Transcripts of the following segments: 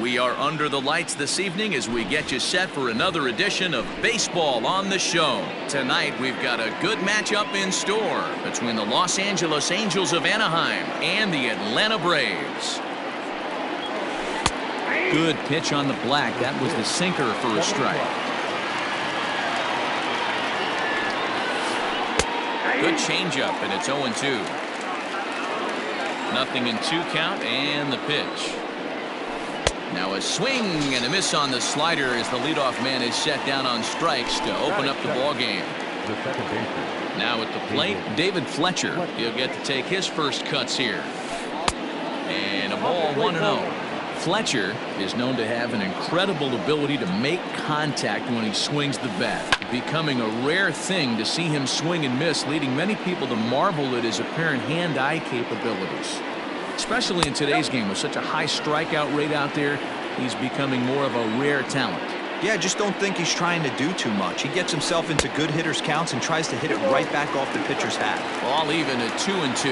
We are under the lights this evening as we get you set for another edition of Baseball on the Show. Tonight, we've got a good matchup in store between the Los Angeles Angels of Anaheim and the Atlanta Braves. Good pitch on the black. That was the sinker for a strike. Good changeup, and it's 0-2. Nothing in 2 count, and the pitch. Now a swing and a miss on the slider as the leadoff man is set down on strikes to open up the ball game. Now at the plate, David Fletcher. He'll get to take his first cuts here. And a ball 1-0. Fletcher is known to have an incredible ability to make contact when he swings the bat, becoming a rare thing to see him swing and miss, leading many people to marvel at his apparent hand-eye capabilities. Especially in today's game with such a high strikeout rate out there, he's becoming more of a rare talent. Yeah, I just don't think he's trying to do too much. He gets himself into good hitters' counts and tries to hit it right back off the pitcher's hat. Ball even at 2-2.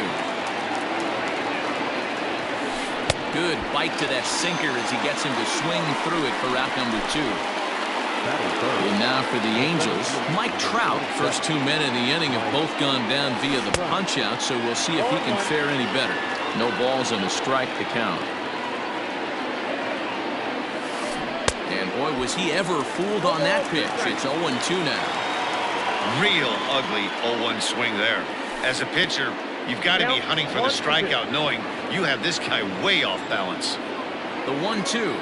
Good bite to that sinker as he gets him to swing through it for out number 2. And now for the Angels, Mike Trout. First 2 men in the inning have both gone down via the punch-out, so we'll see if he can fare any better. No balls and a strike to count. And boy, was he ever fooled on that pitch. It's 0-2 now. Real ugly 0-1 swing there. As a pitcher, you've got to be hunting for the strikeout, knowing you have this guy way off balance. The 1-2.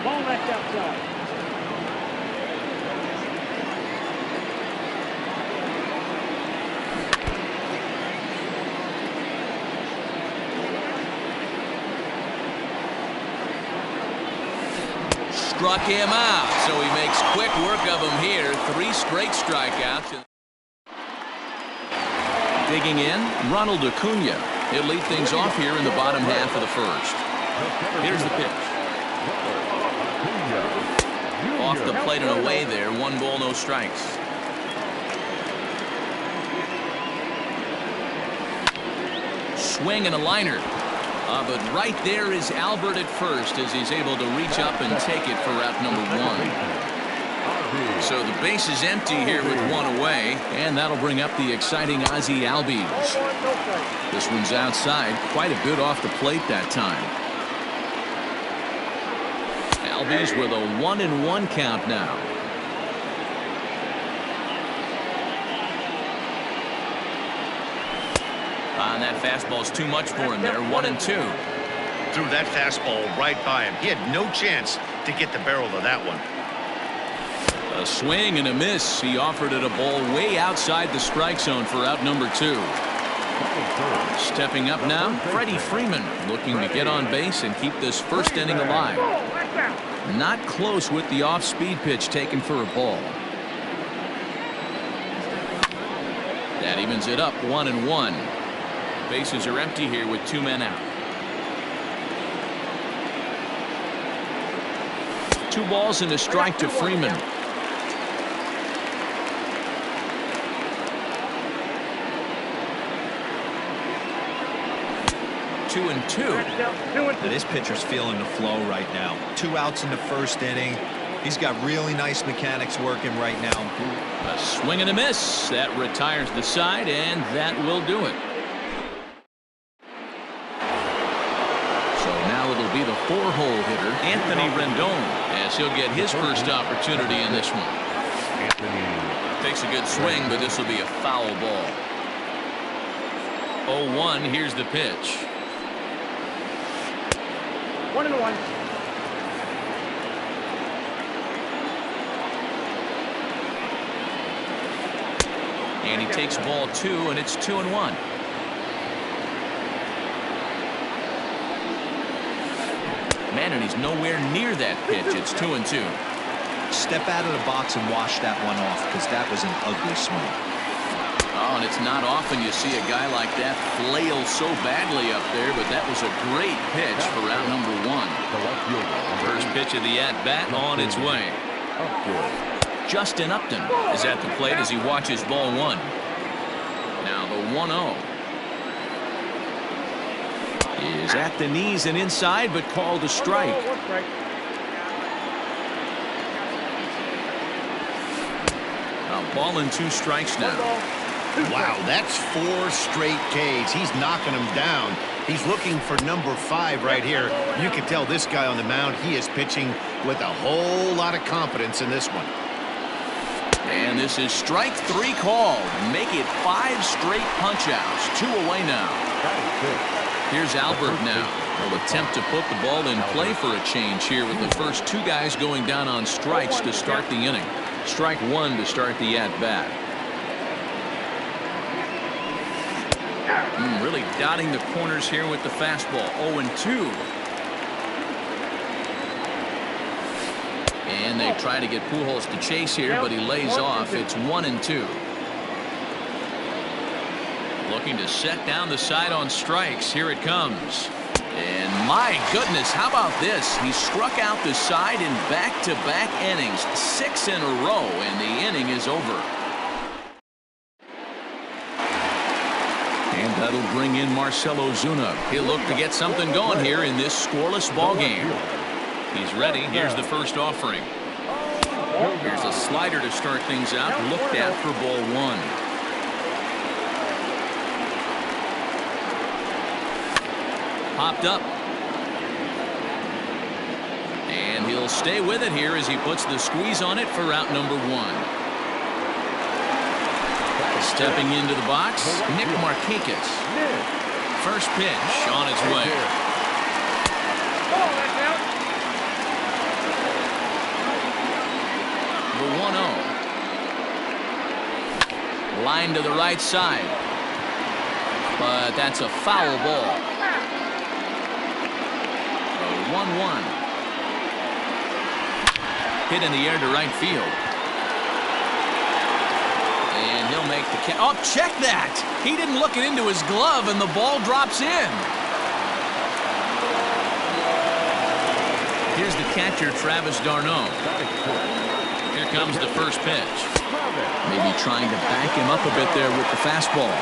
Ball left outside. Struck him out, so he makes quick work of him here. 3 straight strikeouts. Digging in, Ronald Acuna. He'll lead things off here in the bottom half of the first. Here's the pitch. Off the plate and away there. 1 ball, no strikes. Swing and a liner. But right there is Albert at first as he's able to reach up and take it for out number 1. So the base is empty here with 1 away, and that'll bring up the exciting Ozzie Albies. This one's outside, quite a bit off the plate that time. Albies with a 1-1 count now. And that fastball's too much for him there. 1-2. Threw that fastball right by him. He had no chance to get the barrel of that one. A swing and a miss. He offered it a ball way outside the strike zone for out number 2. Stepping up now, Freddie Freeman looking to get on base and keep this first inning alive. Not close with the off-speed pitch taken for a ball. That evens it up 1-1. Bases are empty here with 2 men out. 2 balls and a strike to Freeman. Two and two. This pitcher's feeling the flow right now. 2 outs in the first inning. He's got really nice mechanics working right now. A swing and a miss. That retires the side, and that will do it. It'll be the 4-hole hitter, Anthony Rendon, as he'll get his first opportunity in this one. Takes a good swing, but this will be a foul ball. 0-1, here's the pitch. 1-1. And he takes ball 2, and it's 2-1. Man, and he's nowhere near that pitch. It's 2-2. Step out of the box and wash that one off, because that was an ugly swing. Oh, and it's not often you see a guy like that flail so badly up there, but that was a great pitch for out number 1. First pitch of the at-bat on its way. Justin Upton is at the plate as he watches ball 1. Now the 1-0. is at the knees and inside, but called a strike. One strike. A ball and 2 strikes now. Wow, that's 4 straight Ks. He's knocking them down. He's looking for number 5 right here. You can tell this guy on the mound, he is pitching with a whole lot of confidence in this one. And this is strike 3 called. Make it 5 straight punch-outs. 2 away now. Here's Albert now. Will attempt to put the ball in play for a change here with the first 2 guys going down on strikes to start the inning. Strike 1 to start the at-bat. Really dotting the corners here with the fastball. 0-2. And they try to get Pujols to chase here, but he lays off. It's 1-2. Looking to set down the side on strikes. Here it comes. And my goodness, how about this? He struck out the side in back-to-back innings. 6 in a row, and the inning is over. And that'll bring in Marcell Ozuna. He'll look to get something going here in this scoreless ball game. He's ready. Here's the first offering. Here's a slider to start things out. Looked at for ball 1. Popped up. And he'll stay with it here as he puts the squeeze on it for out number 1. Stepping into the box, Nick Markakis. First pitch on its way. The 1-0. Line to the right side. But that's a foul ball. A 1-1. Hit in the air to right field. And he'll make the catch. Oh, check that! He didn't look it into his glove, and the ball drops in. Here's the catcher, Travis d'Arnaud. Here comes the first pitch. Maybe trying to back him up a bit there with the fastball.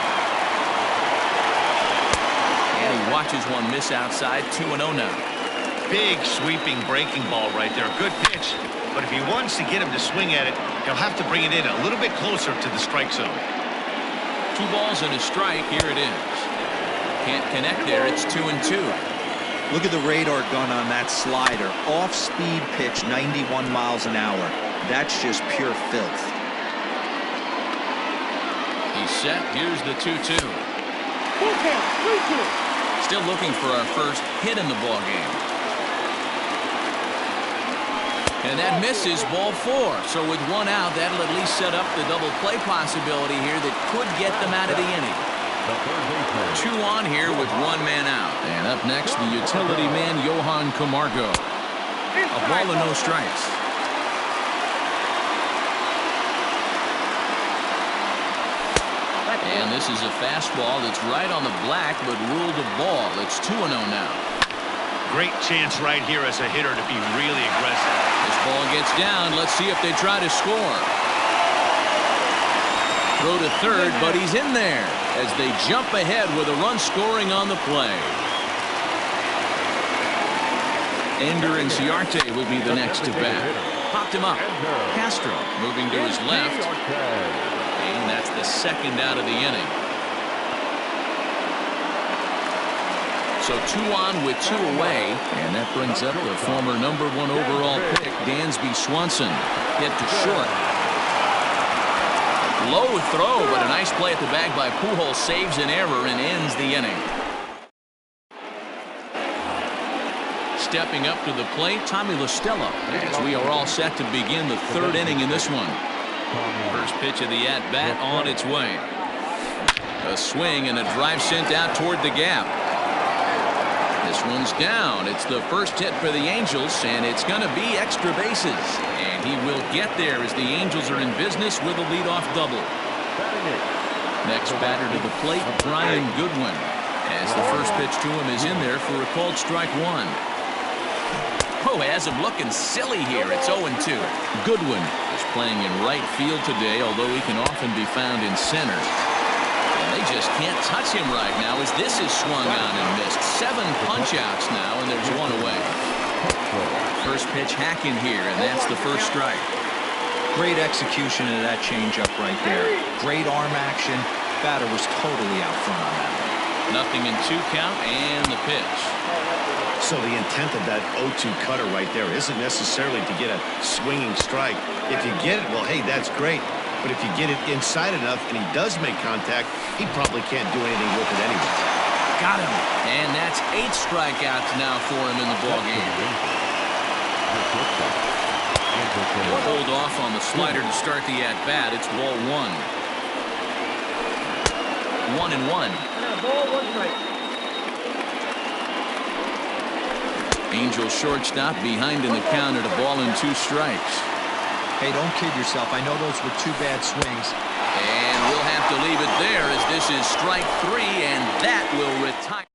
And he watches one miss outside. 2-0 now. Big sweeping breaking ball right there. Good pitch. But if he wants to get him to swing at it, he'll have to bring it in a little bit closer to the strike zone. 2 balls and a strike. Here it is. Can't connect there. It's 2-2. Look at the radar gun on that slider. Off-speed pitch, 91 miles an hour. That's just pure filth. He's set. Here's the 2-2. Full count, 3-2. Still looking for our first hit in the ball game. And that misses, ball 4. So with 1 out, that'll at least set up the double play possibility here that could get them out of the inning. 2 on here with 1 man out. And up next, the utility man, Johan Camargo. A ball and no strikes. And this is a fastball that's right on the black, but ruled a ball. It's 2-0 now. Great chance right here as a hitter to be really aggressive. This ball gets down. Let's see if they try to score. Throw to third, but he's in there as they jump ahead with a run scoring on the play. Ender and Ciarte will be the next to bat. Popped him up. Castro moving to his left. And that's the second out of the inning. So 2 on with 2 away, and that brings up the former number 1 overall pick, Dansby Swanson. Hit to short. Low throw, but a nice play at the bag by Pujols. Saves an error and ends the inning. Stepping up to the plate, Tommy La Stella, as we are all set to begin the 3rd inning in this one. First pitch of the at-bat on its way. A swing and a drive sent out toward the gap. This one's down. It's the first hit for the Angels, and it's going to be extra bases. And he will get there as the Angels are in business with a leadoff double. Next batter to the plate, Brian Goodwin, as the first pitch to him is in there for a called strike 1. Oh, has him looking silly here. It's 0-2. Goodwin is playing in right field today, although he can often be found in center. And They just can't touch him right now as this is swung on and missed. 7 punch-outs now, and there's 1 away. First pitch hacking here, and that's the first strike. Great execution of that changeup right there. Great arm action. Batter was totally out front on that one. Nothing in 2 count, and the pitch. So the intent of that 0-2 cutter right there isn't necessarily to get a swinging strike. If you get it, well, hey, that's great. But if you get it inside enough and he does make contact, he probably can't do anything with it anyway. Got him. And that's 8 strikeouts now for him in the ballgame. He'll hold off on the slider to start the at-bat. It's ball 1. 1-1. Angel shortstop behind in the count at a ball and 2 strikes. Hey, don't kid yourself. I know those were 2 bad swings. And we'll have to leave it there as this is strike 3, and that will retire.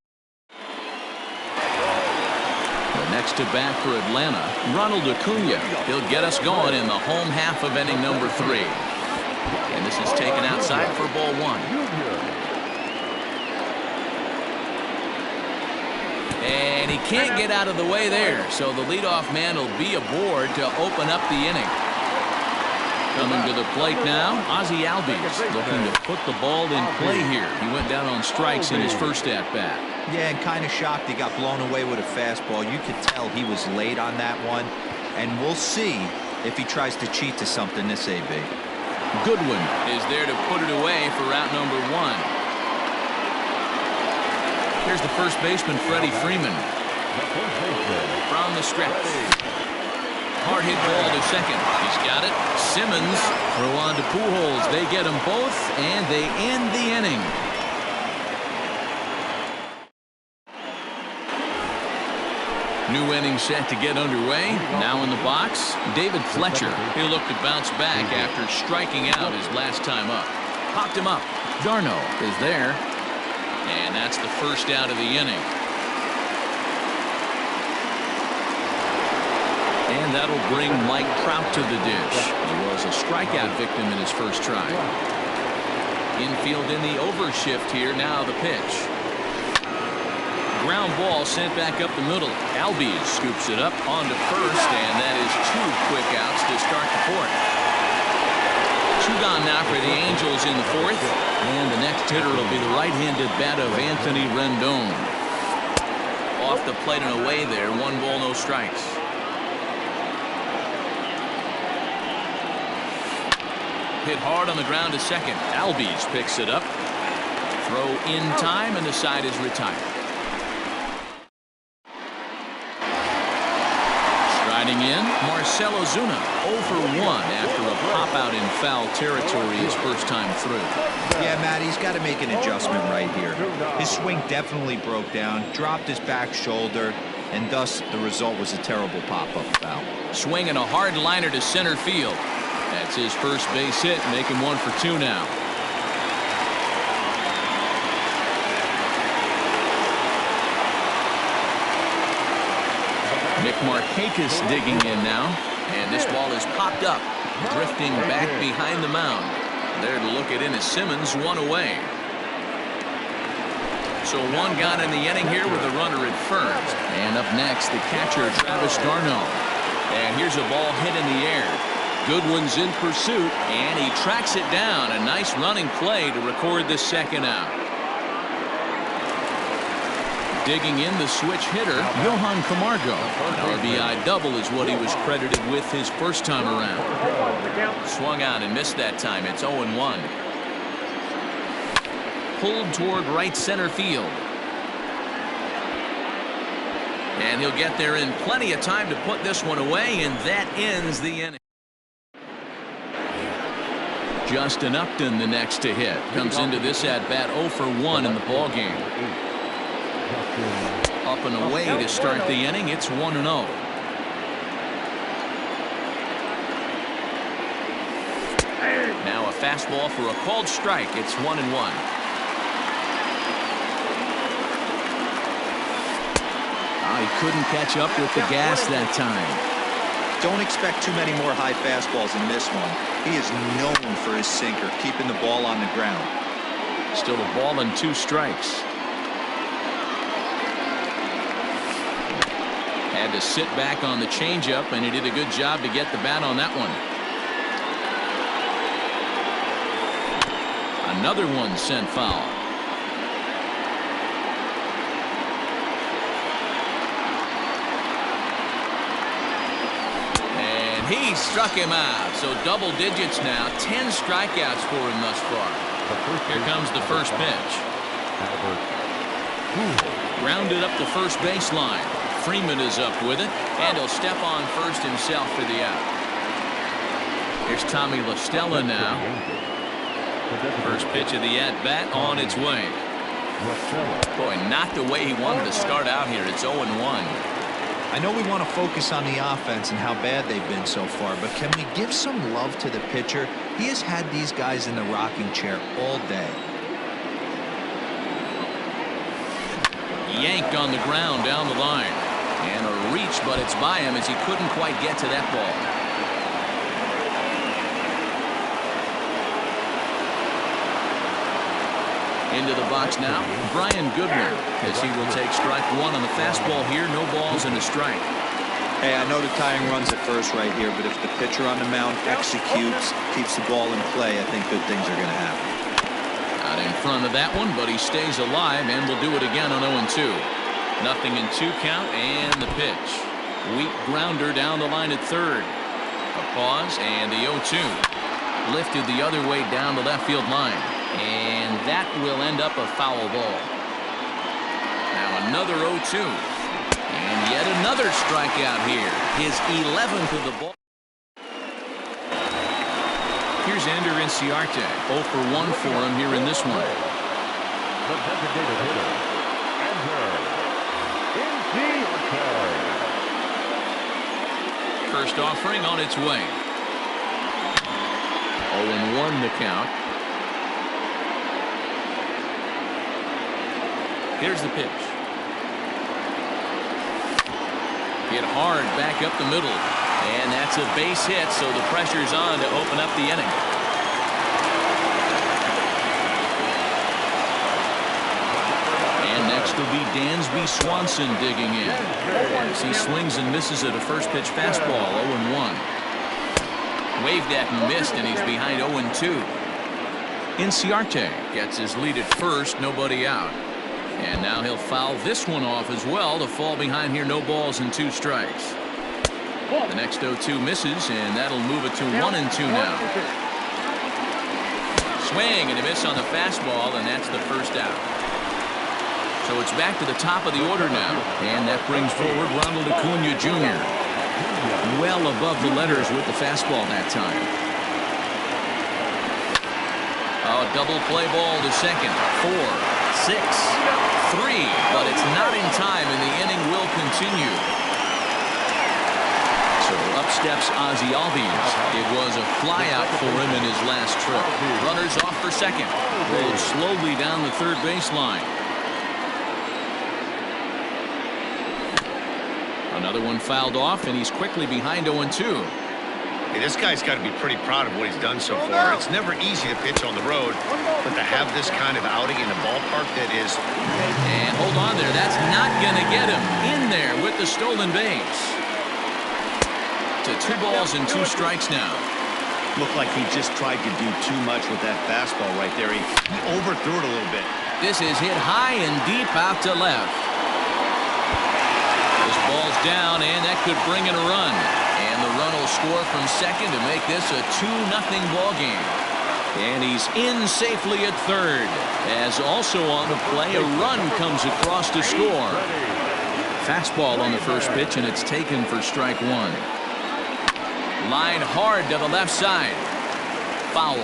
The next to bat for Atlanta, Ronald Acuna. He'll get us going in the home half of inning number 3. And this is taken outside for ball 1. And he can't get out of the way there, so the leadoff man will be aboard to open up the inning. Coming to the plate now, Ozzie Albies looking to put the ball in play here. He went down on strikes in his first at-bat. Yeah, and kind of shocked he got blown away with a fastball. You could tell he was late on that one, and we'll see if he tries to cheat to something this AB. Goodwin is there to put it away for out number 1. Here's the first baseman, Freddie Freeman. From the stretch. Hard hit ball to second. He's got it. Simmons throw on to Pujols. They get them both, and they end the inning. New inning set to get underway. Now in the box, David Fletcher. He'll look to bounce back after striking out his last time up. Popped him up. Darno is there. And that's the first out of the inning. And that'll bring Mike Trout to the dish. He was a strikeout victim in his first try. Infield in the overshift here. Now the pitch. Ground ball sent back up the middle. Albies scoops it up onto first, and that is 2 quick outs to start the 4th. 2 gone now for the Angels in the 4th. And the next hitter will be the right-handed bat of Anthony Rendon. Off the plate and away there. 1 ball, no strikes. Hit hard on the ground to second. Albies picks it up. Throw in time, and the side is retired. Striding in, Marcell Ozuna, 0 for 1 after a pop-out in foul territory his first time through. Yeah, Matt, he's got to make an adjustment right here. His swing definitely broke down, dropped his back shoulder, and thus the result was a terrible pop-up foul. Swinging a hard liner to center field. That's his first base hit, making 1 for 2 now. Nick Markakis digging in now, and this ball is popped up, drifting back behind the mound. There to look it in is Simmons, 1 away. So 1 gone in the inning here with a runner at first. And up next, the catcher, Travis d'Arnaud. And here's a ball hit in the air. Goodwin's in pursuit, and he tracks it down. A nice running play to record the 2nd out. Digging in the switch hitter, Johan Camargo. An RBI double is what he was credited with his first time around. Swung on and missed that time. It's 0-1. Pulled toward right center field. And he'll get there in plenty of time to put this one away, and that ends the inning. Justin Upton, the next to hit, comes into this at-bat 0 for 1 in the ballgame. Up and away to start the inning. It's 1-0. Now a fastball for a called strike. It's 1-1. He couldn't catch up with the gas that time. Don't expect too many more high fastballs in this one. He is known for his sinker, keeping the ball on the ground. Still a ball and 2 strikes. Had to sit back on the changeup, and he did a good job to get the bat on that one. Another one sent foul. And he struck him out. So double digits now. 10 strikeouts for him thus far. Here comes the first pitch. Grounded up the first baseline. Freeman is up with it, and he'll step on first himself for the out. Here's Tommy La Stella now. First pitch of the at-bat on its way. Boy, not the way he wanted to start out here. It's 0-1. I know we want to focus on the offense and how bad they've been so far, but can we give some love to the pitcher? He has had these guys in the rocking chair all day. Yanked on the ground down the line. And a reach, but it's by him as he couldn't quite get to that ball. Into the box now, Brian Goodwin, as he will take strike 1 on the fastball here. No balls and a strike. Hey, I know the tying runs at first right here, but if the pitcher on the mound executes, keeps the ball in play, I think good things are going to happen. Out in front of that one, but he stays alive and will do it again on 0-2. Nothing in 2 count, and the pitch. Weak grounder down the line at third. A pause, and the 0-2. Lifted the other way down the left field line. And that will end up a foul ball. Now another 0-2. And yet another strikeout here. His 11th of the ball. Here's Ender Inciarte. 0 for 1 for him here in this one. The designated hitter, Ender. First offering on its way. 0-1 the count. Here's the pitch. Hit hard back up the middle. And that's a base hit, so the pressure's on to open up the inning. Next will be Dansby Swanson digging in as he swings and misses at a first pitch fastball. 0-1. Waved at and missed, and he's behind 0-2. Inciarte gets his lead at first, nobody out. And now he'll foul this one off as well to fall behind here. No balls and 2 strikes. The next 0-2 misses, and that'll move it to 1-2 now. Swing and a miss on the fastball, and that's the first out. So it's back to the top of the order now. And that brings forward Ronald Acuna Jr. Well above the letters with the fastball that time. Oh, double play ball to second. 4, 6, 3. But it's not in time, and the inning will continue. So up steps Ozzie Albies. It was a flyout for him in his last trip. Runners off for second. Rolls slowly down the third baseline. Another one fouled off, and he's quickly behind 0-2. Hey, this guy's got to be pretty proud of what he's done so far. It's never easy to pitch on the road, but to have this kind of outing in a ballpark that is... And hold on there. That's not going to get him in there with the stolen base. To 2 balls and 2 strikes now. Looked like he just tried to do too much with that fastball right there. He overthrew it a little bit. This is hit high and deep out to left. This ball's down, and that could bring in a run. And the run will score from second to make this a 2-0 ball game. And he's in safely at third. As also on the play, a run comes across to score. Fastball on the first pitch, and it's taken for strike 1. Line hard to the left side. Foul.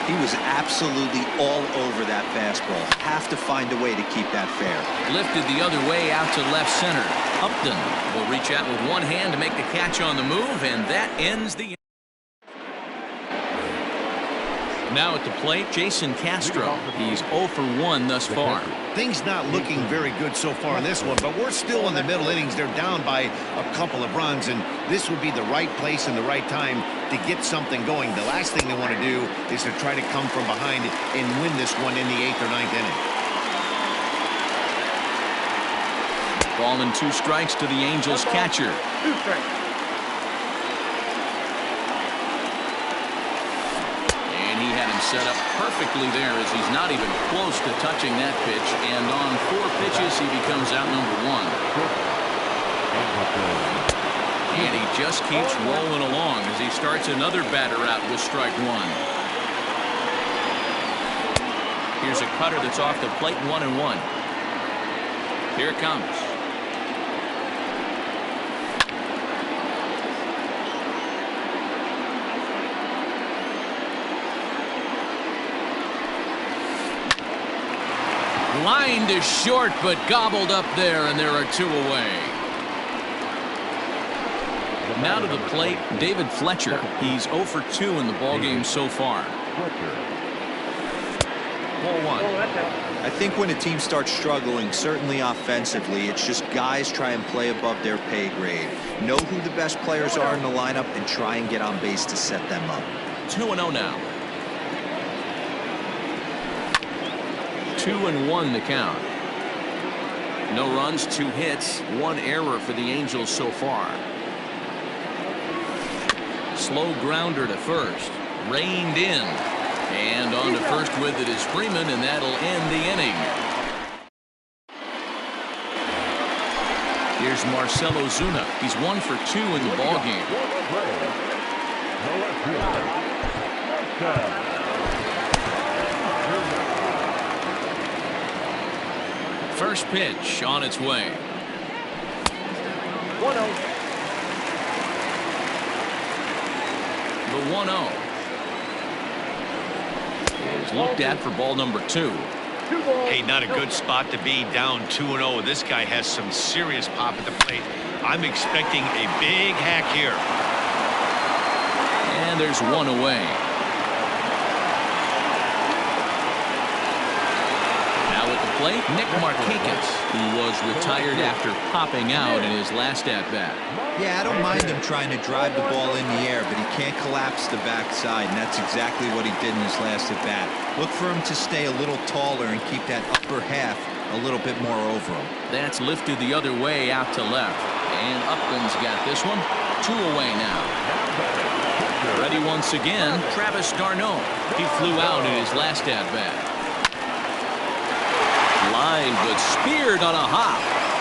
He was absolutely all over that fastball. Have to find a way to keep that fair. Lifted the other way out to left center. Upton will reach out with one hand to make the catch on the move, and that ends the Now at the plate, Jason Castro. He's 0 for 1 thus far. Things not looking very good so far in this one, but we're still in the middle innings. They're down by a couple of runs, and this would be the right place and the right time to get something going. The last thing they want to do is to try to come from behind and win this one in the 8th or 9th inning. Ball and 2 strikes to the Angels catcher. 2 strikes. And he had him set up perfectly there as he's not even close to touching that pitch. And on 4 pitches, he becomes out number 1. And he just keeps rolling along as he starts another batter out with strike 1. Here's a cutter that's off the plate, 1-1. Here it comes. Lined is short, but gobbled up there, and there are 2 away. Now to the plate, David Fletcher. He's 0 for 2 in the ballgame so far. 4-1. I think when a team starts struggling, certainly offensively, it's just guys try and play above their pay grade. Know who the best players are in the lineup and try and get on base to set them up. 2-0 now. 2-1 the count. No runs, 2 hits, 1 error for the Angels so far. Slow grounder to first. Reined in. And on to first with it is Freeman, and that'll end the inning. Here's Marcelo Zuna. He's 1 for 2 in the ballgame. First pitch on its way. 1-0. The 1-0 is looked at for ball number 2. 2 balls. Hey, not a good spot to be, down 2-0. This guy has some serious pop at the plate. I'm expecting a big hack here. And there's 1 away. Plate, Nick Markakis, who was retired after popping out in his last at-bat. Yeah, I don't mind him trying to drive the ball in the air, but he can't collapse the backside, and that's exactly what he did in his last at-bat. Look for him to stay a little taller and keep that upper half a little bit more over him. That's lifted the other way out to left. And Upland's got this one. 2 away now. Ready once again, Travis d'Arnaud. He flew out in his last at-bat. Line, but speared on a hop.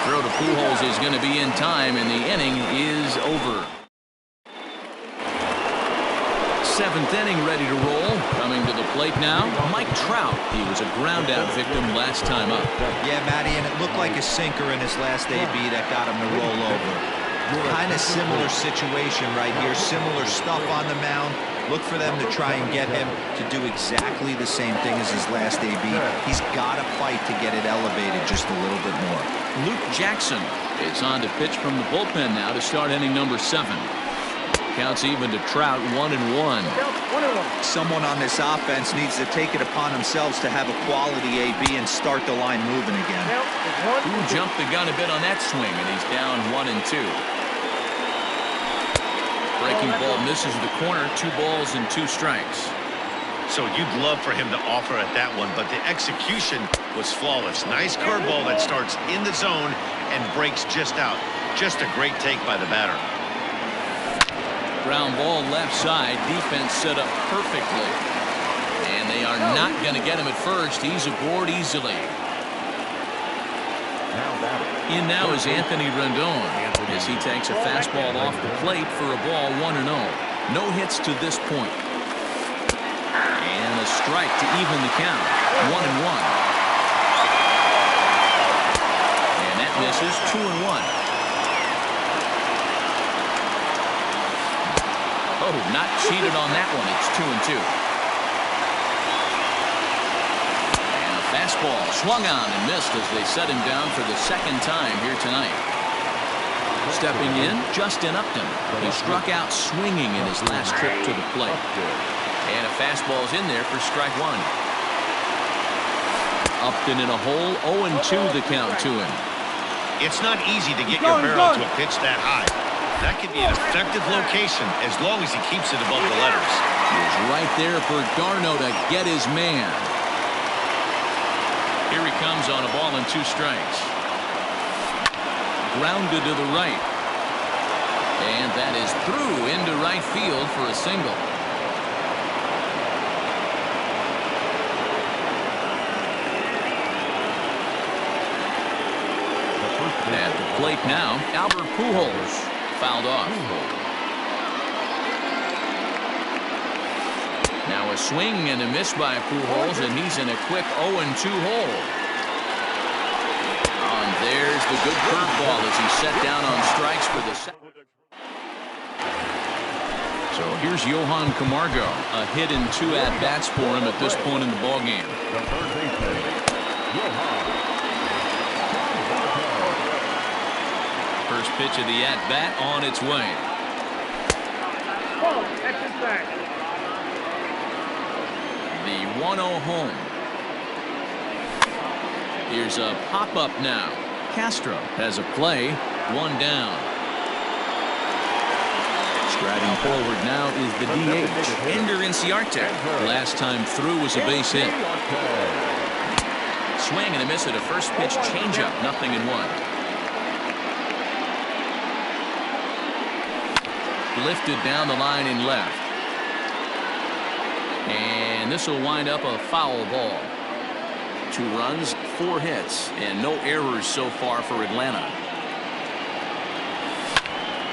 Throw to Pujols is going to be in time, and the inning is over. 7th inning ready to roll. Coming to the plate now, Mike Trout. He was a ground-out victim last time up. Yeah, Matty, and it looked like a sinker in his last AB that got him to roll over. Kind of similar situation right here. Similar stuff on the mound. Look for them to try and get him to do exactly the same thing as his last AB. He's got to fight to get it elevated just a little bit more. Luke Jackson is on to pitch from the bullpen now to start inning number 7. Counts even to Trout, 1-1. Someone on this offense needs to take it upon themselves to have a quality AB and start the line moving again. Who jumped the gun a bit on that swing, and he's down 1-2. Breaking ball misses the corner. 2 balls and 2 strikes. So you'd love for him to offer at that one, but the execution was flawless. Nice curveball that starts in the zone and breaks just out. Just a great take by the batter. Ground ball left side. Defense set up perfectly. And they are not going to get him at first. He's aboard easily. In now is Anthony Rendon as he takes a fastball off the plate for a ball, 1-0. No hits to this point. And a strike to even the count, 1-1. And that misses, 2-1. Oh, not cheated on that one. It's 2-2. Fastball swung on and missed as they set him down for the 2nd time here tonight. Stepping in, Justin Upton. He struck out swinging in his last trip to the plate. And a fastball's in there for strike one. Upped and in a hole, 0-2 the count to him. It's not easy to get your barrel to a pitch that high. That could be an effective location as long as he keeps it above the letters. He's right there for Garno to get his man. Here he comes on a ball and 2 strikes. Grounded to the right. And that is through into right field for a single. At the plate now, Albert Pujols fouled off. Now a swing and a miss by Pujols, and he's in a quick 0-2 hole. And there's the good curveball as he's set down on strikes for the second. So here's Johan Camargo, a hit and 2 at-bats for him at this point in the ballgame. The third baseman, Johan. First pitch of the at-bat on its way. The 1-0 home. Here's a pop-up now. Castro has a play. 1 down. Striding forward now is the DH, Ender Inciarte. Last time through was a base hit. Swing and a miss at a first pitch changeup. 0-1. Lifted down the line in left. And this will wind up a foul ball. 2 runs, 4 hits, and no errors so far for Atlanta.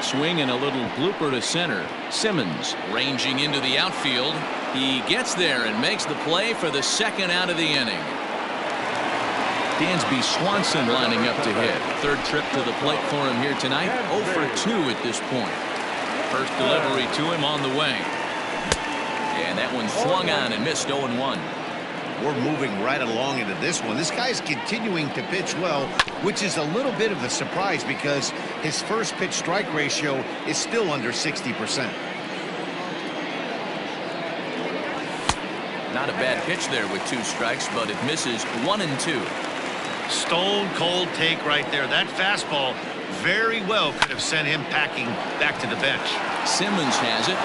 Swing and a little blooper to center. Simmons ranging into the outfield. He gets there and makes the play for the second out of the inning. Dansby Swanson lining up to hit. Third trip to the plate for him here tonight. 0 for 2 at this point. First delivery to him on the way. And that one swung on and missed 0-1. We're moving right along into this one. This guy's continuing to pitch well, which is a little bit of a surprise because his first pitch strike ratio is still under 60%. Not a bad pitch there with 2 strikes, but it misses 1-2. Stone cold take right there. That fastball very well could have sent him packing back to the bench. Simmons has it.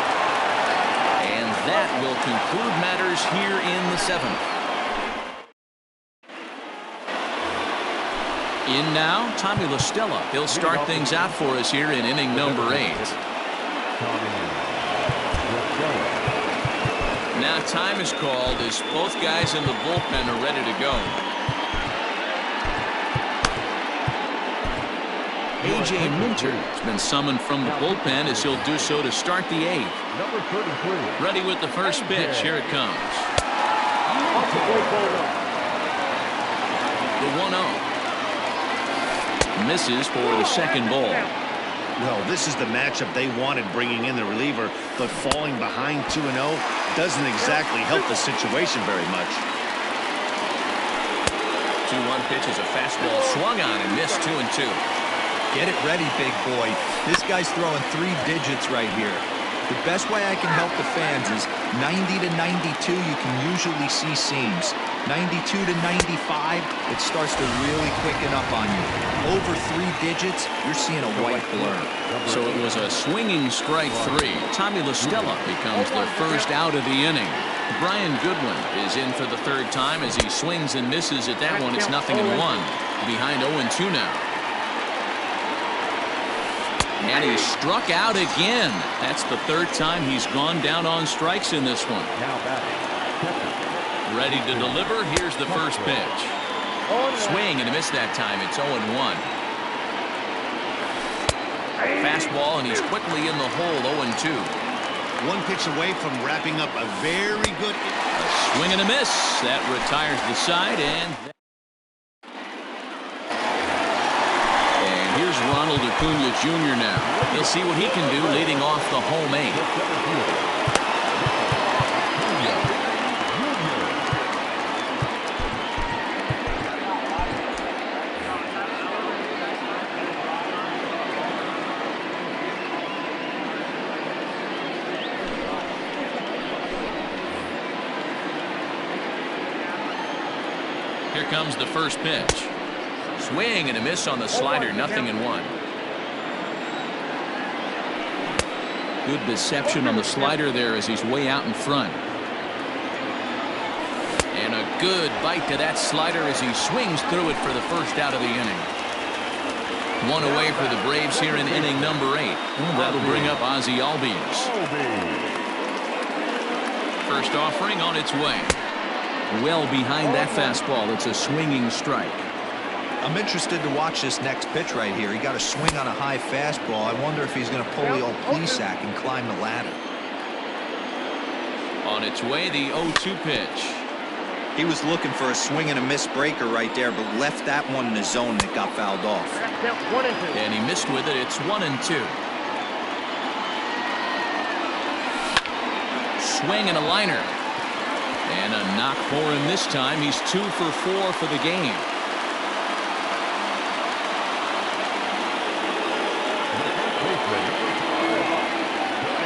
And that will conclude matters here in the 7th. In now, Tommy La Stella. He'll start things out for us here in inning number 8. Now time is called as both guys in the bullpen are ready to go. A.J. Minter has been summoned from the bullpen as he'll do so to start the 8th. Number 33. Ready with the first pitch. Here it comes. The 1-0. Misses for the second ball. Well, this is the matchup they wanted, bringing in the reliever, but falling behind 2-0 doesn't exactly help the situation very much. 2-1 pitch is a fastball swung on and missed 2-2. Get it ready, big boy. This guy's throwing 3 digits right here. The best way I can help the fans is 90 to 92, you can usually see seams. 92 to 95, it starts to really quicken up on you. Over 3 digits, you're seeing a white blur. So it was a swinging strike 3. Tommy La Stella becomes the first out of the inning. Brian Goodwin is in for the 3rd time as he swings and misses at that one. It's 0-1. Behind 0-2 now. And he struck out again. That's the 3rd time he's gone down on strikes in this one. Now batting. Ready to deliver. Here's the first pitch. Swing and a miss that time. It's 0-1. Fastball, and he's quickly in the hole. 0-2. 1 pitch away from wrapping up a very good. A swing and a miss. That retires the side, and here's Ronald Acuna Jr. now. He'll see what he can do leading off the home 8. Here comes the first pitch. Swing and a miss on the slider, 0-1. Good deception on the slider there as he's way out in front. And a good bite to that slider as he swings through it for the first out of the inning. One away for the Braves here in inning number 8. That'll bring up Ozzie Albies. First offering on its way. Well behind that fastball. It's a swinging strike. I'm interested to watch this next pitch right here. He got a swing on a high fastball. I wonder if he's going to pull the old Plesac and climb the ladder. On its way, the 0-2 pitch. He was looking for a swing and a miss breaker right there, but left that one in the zone that got fouled off. And he missed with it. It's 1-2. Swing and a liner. And a knock for him this time. He's 2 for 4 for the game.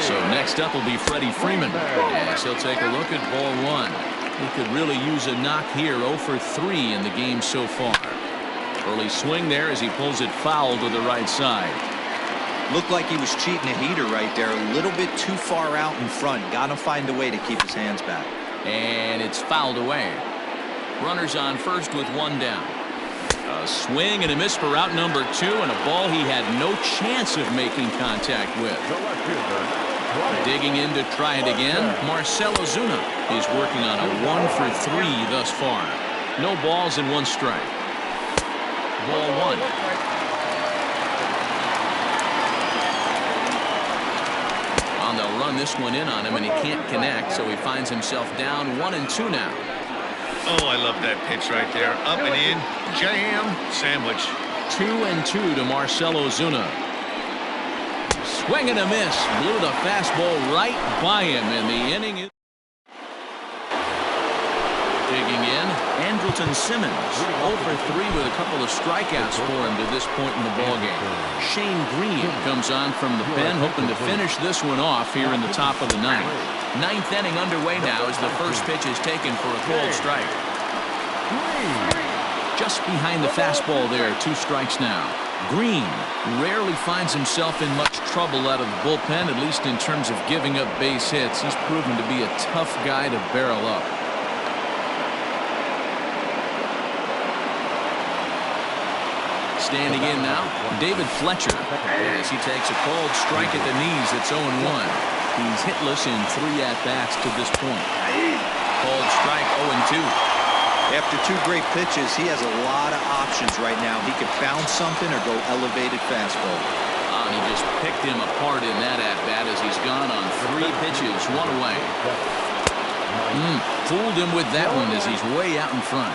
So next up will be Freddie Freeman. Yes, he'll take a look at ball 1. He could really use a knock here. 0 for 3 in the game so far. Early swing there as he pulls it foul to the right side. Looked like he was cheating a heater right there. A little bit too far out in front. Got to find a way to keep his hands back. And it's fouled away. Runners on first with 1 down. A swing and a miss for out number 2, and a ball he had no chance of making contact with. Digging in to try it again, Marcell Ozuna is working on a 1 for 3 thus far. No balls and 1 strike. Ball 1. And they'll run this one in on him, and he can't connect, so he finds himself down 1-2 now. Oh, I love that pitch right there. Up and in, jam, sandwich. 2-2 to Marcell Ozuna. Swing and a miss. Blew the fastball right by him, and the inning is digging in. Andrelton Simmons 0 for 3 with a couple of strikeouts for him to this point in the ballgame. Shane Green comes on from the pen, hoping to finish this one off here in the top of the 9th. 9th inning underway now as the first pitch is taken for a called strike. Just behind the fastball there, 2 strikes now. Green rarely finds himself in much trouble out of the bullpen, at least in terms of giving up base hits. He's proven to be a tough guy to barrel up. Standing in now, David Fletcher, as he takes a called strike at the knees. It's 0-1. He's hitless in 3 at-bats to this point. Called strike, 0-2. After 2 great pitches, he has a lot of options right now. He could bounce something or go elevated fastball. And he just picked him apart in that at-bat as he's gone on 3 pitches, 1 away. Fooled him with that one as he's way out in front.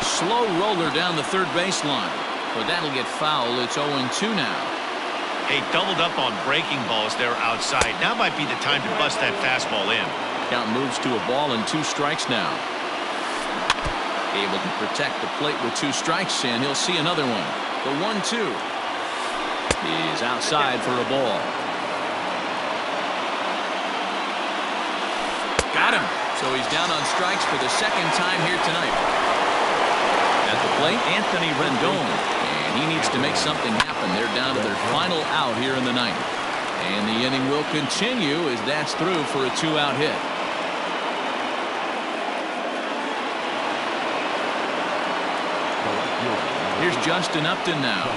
Slow roller down the third baseline, but that'll get foul. It's 0-2 now. They doubled up on breaking balls there outside. Now might be the time to bust that fastball in. Count moves to a ball and 2 strikes now. Able to protect the plate with 2 strikes, and he'll see another one. The 1-2 is outside for a ball. Got him. So he's down on strikes for the 2nd time here tonight. At the plate, Anthony Rendon, and he needs to make something happen. They're down to their final out here in the 9th. And the inning will continue as that's through for a 2-out hit. Here's Justin Upton now.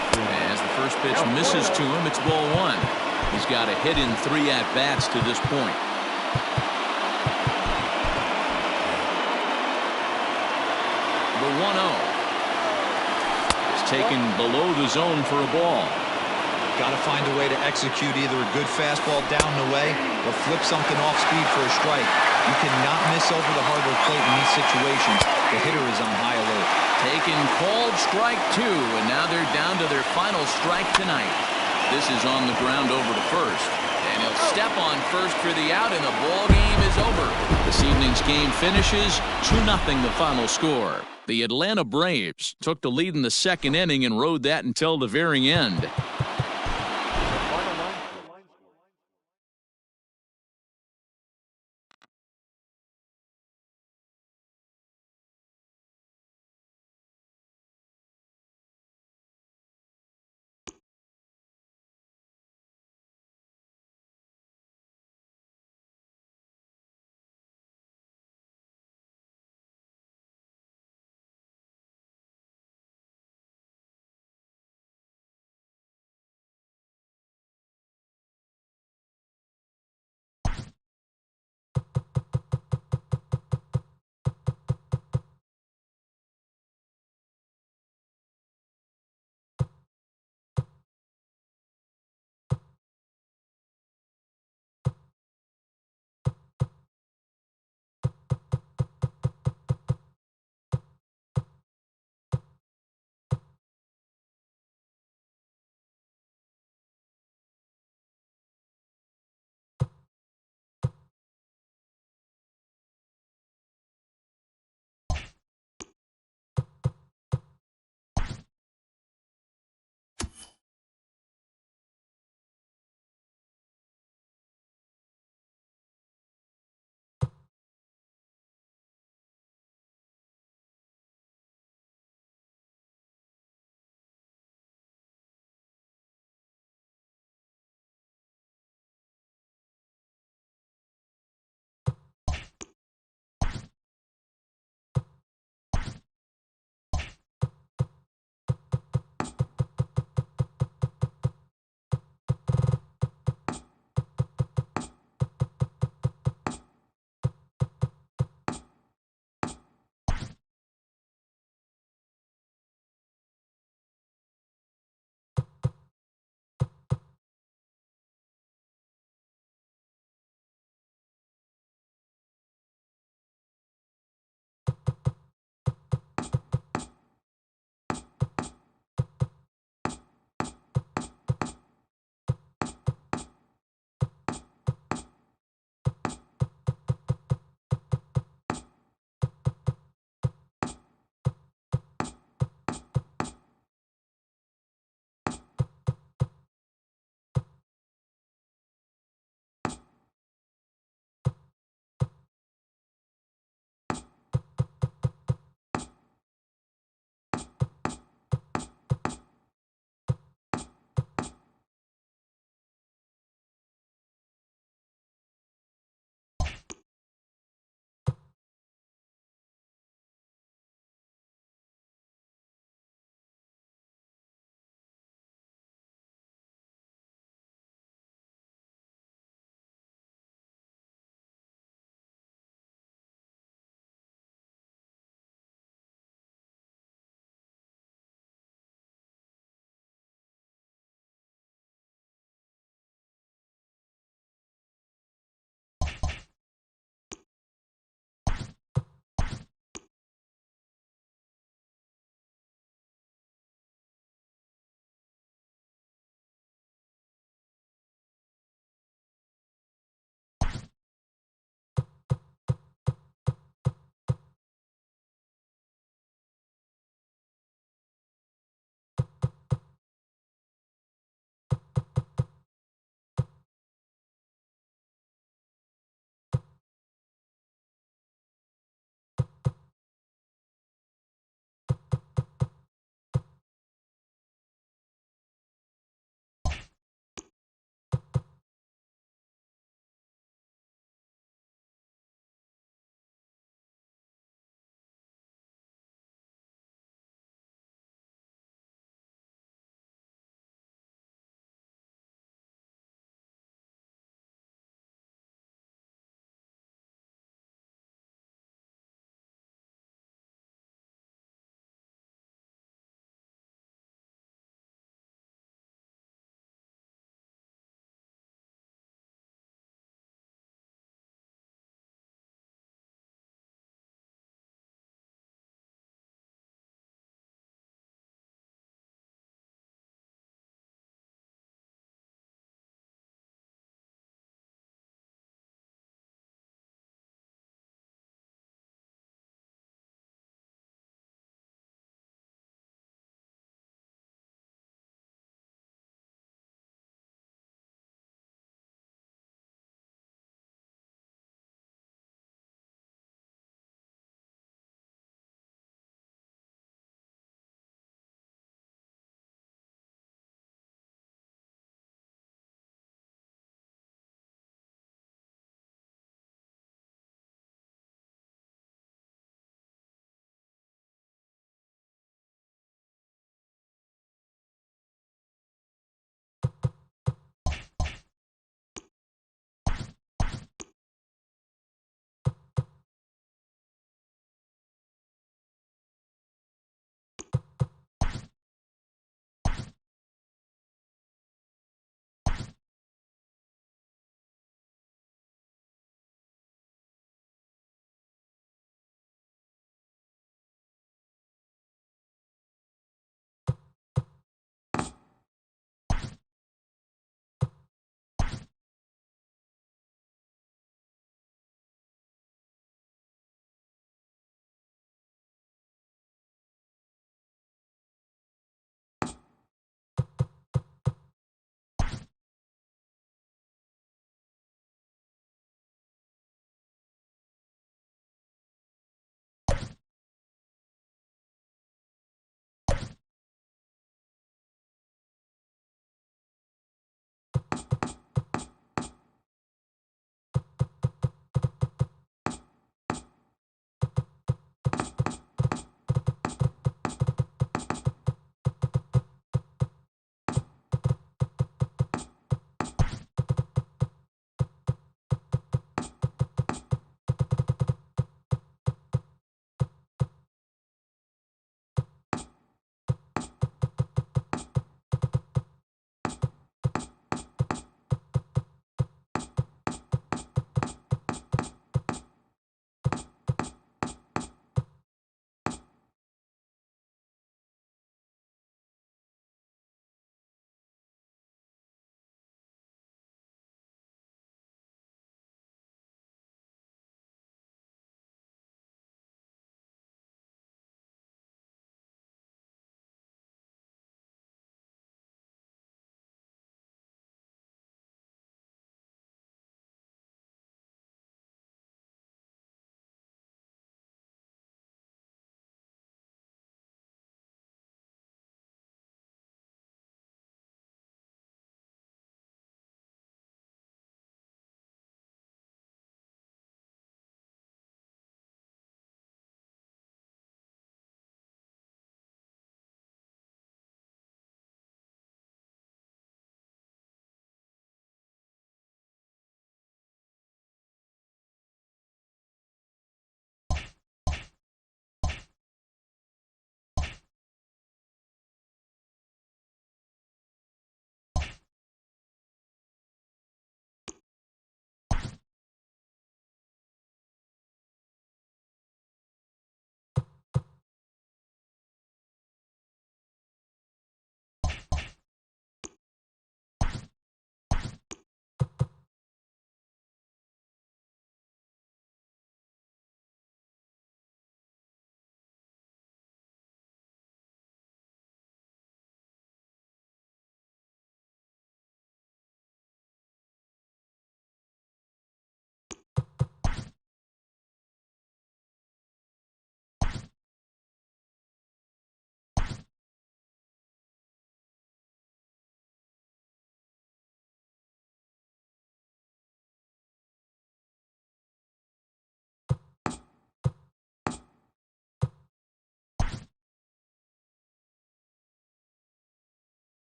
As the first pitch misses to him, it's ball 1. He's got a hit in 3 at-bats to this point. The 1-0. Taken below the zone for a ball. Got to find a way to execute either a good fastball down the way or flip something off speed for a strike. You cannot miss over the hardwood plate in these situations. The hitter is on high alert. Taken called strike 2, and now they're down to their final strike tonight. This is on the ground over to first. And he'll step on first for the out, and the ball game is over. This evening's game finishes 2-0 the final score. The Atlanta Braves took the lead in the 2nd inning and rode that until the very end.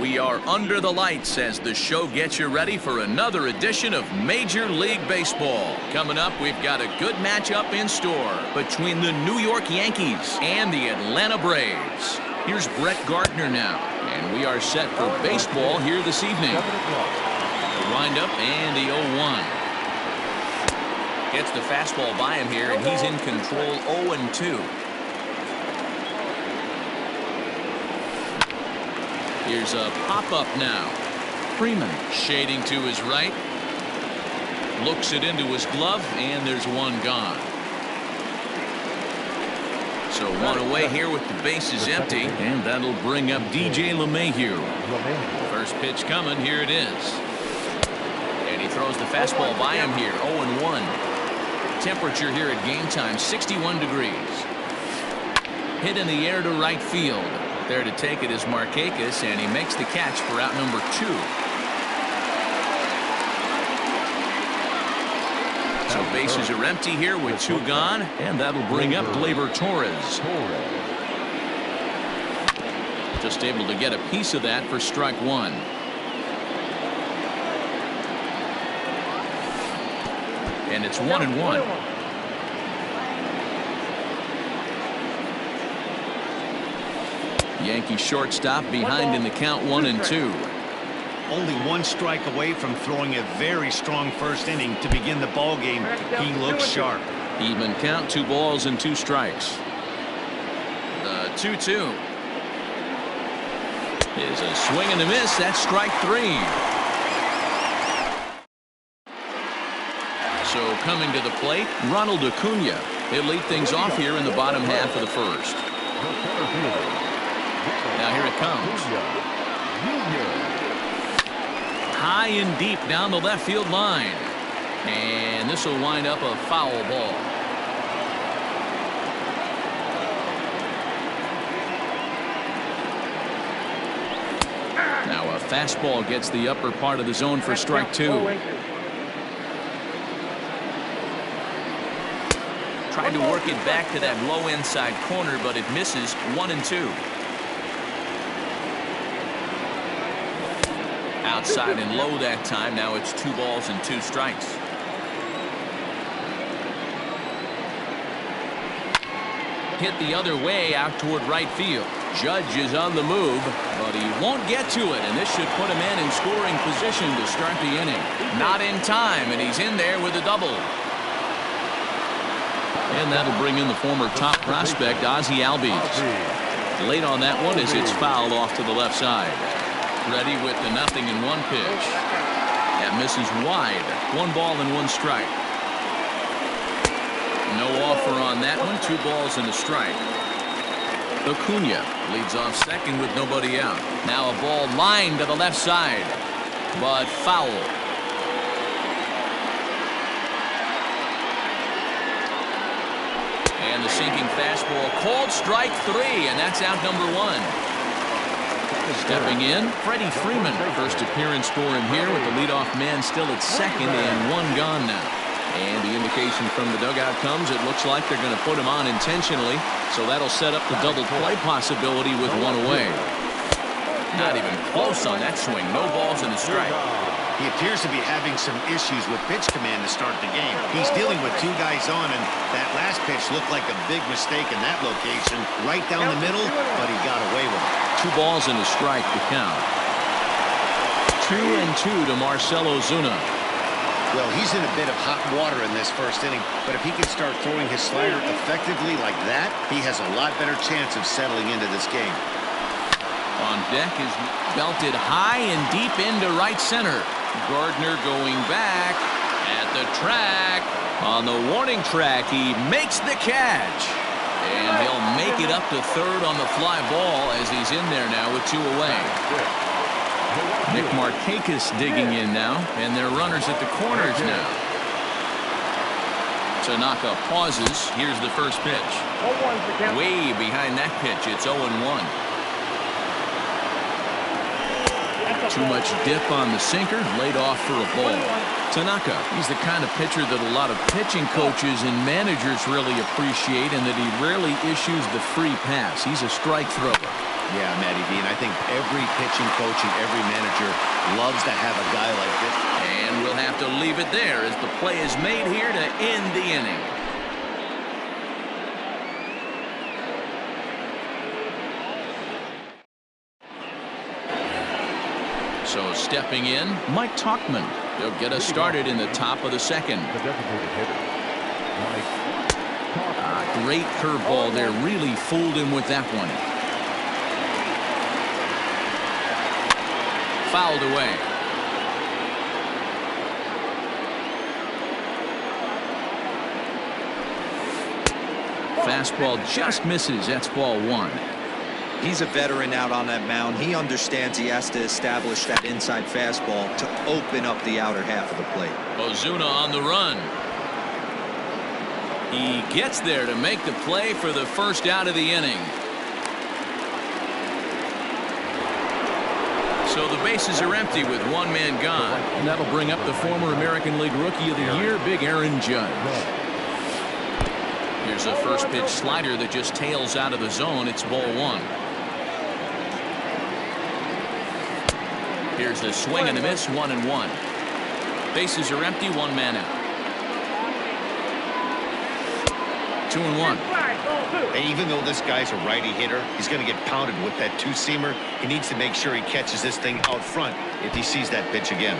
We are under the lights as the show gets you ready for another edition of Major League Baseball. Coming up, we've got a good matchup in store between the New York Yankees and the Atlanta Braves. Here's Brett Gardner now, and we are set for baseball here this evening. The windup and the 0-1. Gets the fastball by him here, and he's in control 0-2. Here's a pop-up now. Freeman shading to his right. Looks it into his glove, and there's one gone. So one away here with the bases empty, and that'll bring up DJ LeMahieu. First pitch coming, here it is. And he throws the fastball by him here, 0-1. Temperature here at game time, 61 degrees. Hit in the air to right field. There to take it is Markakis, and he makes the catch for out number 2. So bases are empty here with 2 gone, and that'll bring up Gleyber Torres. Just able to get a piece of that for strike 1. And it's 1-1. Yankee shortstop behind in the count, 1-2. Only 1 strike away from throwing a very strong first inning to begin the ball game. He looks sharp. Even count, 2 balls and 2 strikes. The 2-2 is a swing and a miss. That's strike 3. So coming to the plate, Ronald Acuna. He'll lead things off here in the bottom half of the first. Now here it comes. High and deep down the left field line. And this will wind up a foul ball. Now a fastball gets the upper part of the zone for strike 2. Tried to work it back to that low inside corner, but it misses. 1-2. Outside and low that time. Now it's 2 balls and 2 strikes. Hit the other way out toward right field. Judge is on the move, but he won't get to it, and this should put him in scoring position to start the inning. Not in time, and he's in there with a double. And that'll bring in the former top prospect, Ozzie Albies. Late on that one as it's fouled off to the left side. Ready with the 0-1 pitch. That misses wide. 1 ball and 1 strike. No offer on that one. 2 balls and a strike. Acuna leads off second with nobody out. Now a ball lined to the left side, but foul. And the sinking fastball called strike 3, and that's out number 1. Stepping in, Freddie Freeman. First appearance for him here with the leadoff man still at second and 1 gone now. And the indication from the dugout comes, it looks like they're going to put him on intentionally. So that'll set up the double play possibility with 1 away. Not even close on that swing. No balls and a strike. He appears to be having some issues with pitch command to start the game. He's dealing with 2 guys on, and that last pitch looked like a big mistake in that location. Right down the middle, but he got away with it. 2 balls and a strike to count. 2-2 to Marcell Ozuna. Well, he's in a bit of hot water in this first inning, but if he can start throwing his slider effectively like that, he has a lot better chance of settling into this game. On deck is belted high and deep into right center. Gardner going back at the track. On the warning track, he makes the catch. And he'll make it up to third on the fly ball as he's in there now with 2 away. Nick Markakis digging in now, and they're runners at the corners now. Tanaka pauses. Here's the first pitch. Way behind that pitch, it's 0-1. Too much dip on the sinker, laid off for a ball. Tanaka, he's the kind of pitcher that a lot of pitching coaches and managers really appreciate, and that he rarely issues the free pass. He's a strike thrower. Yeah, Matty V, and I think every pitching coach and every manager loves to have a guy like this. And we'll have to leave it there as the play is made here to end the inning. So stepping in, Mike Tauchman. He'll get us started in the top of the second. The designated hitter, Mike Tauchman. Great curveball there. Really fooled him with that one. Fouled away. Fastball just misses. That's ball one. He's a veteran out on that mound. He understands he has to establish that inside fastball to open up the outer half of the plate. Ozuna on the run. He gets there to make the play for the first out of the inning. So the bases are empty with one man gone. And that'll bring up the former American League Rookie of the Year, Big Aaron Judge. Here's a first pitch slider that just tails out of the zone. It's ball one. Here's a swing and a miss, 1-1. Bases are empty, one man out. 2-1. And even though this guy's a righty hitter, he's going to get pounded with that two-seamer. He needs to make sure he catches this thing out front if he sees that pitch again.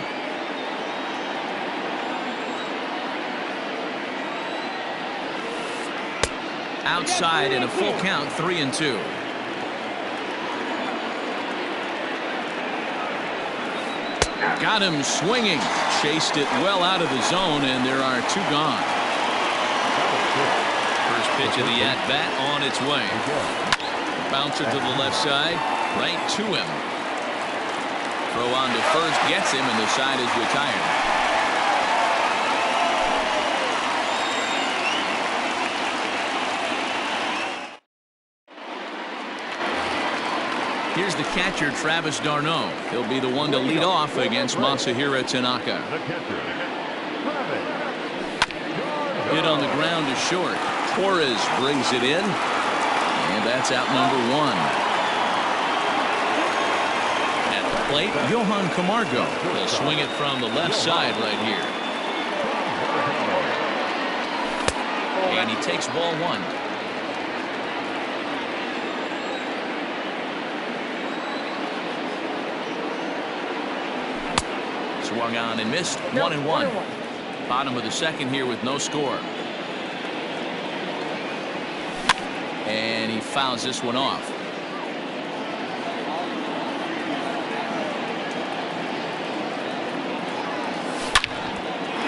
Outside in a full count, 3-2. Got him swinging. Chased it well out of the zone, and there are two gone. First pitch of the at-bat on its way. Bouncer to the left side, right to him. Throw on to first, gets him, and the side is retired. Here's the catcher, Travis d'Arnaud. He'll be the one to lead off against Masahiro Tanaka. Hit on the ground is short. Torres brings it in, and that's out number one. At the plate, Johan Camargo will swing it from the left side right here. And he takes ball one. Swung on and missed, 1-1. Bottom of the second here with no score. And he fouls this one off.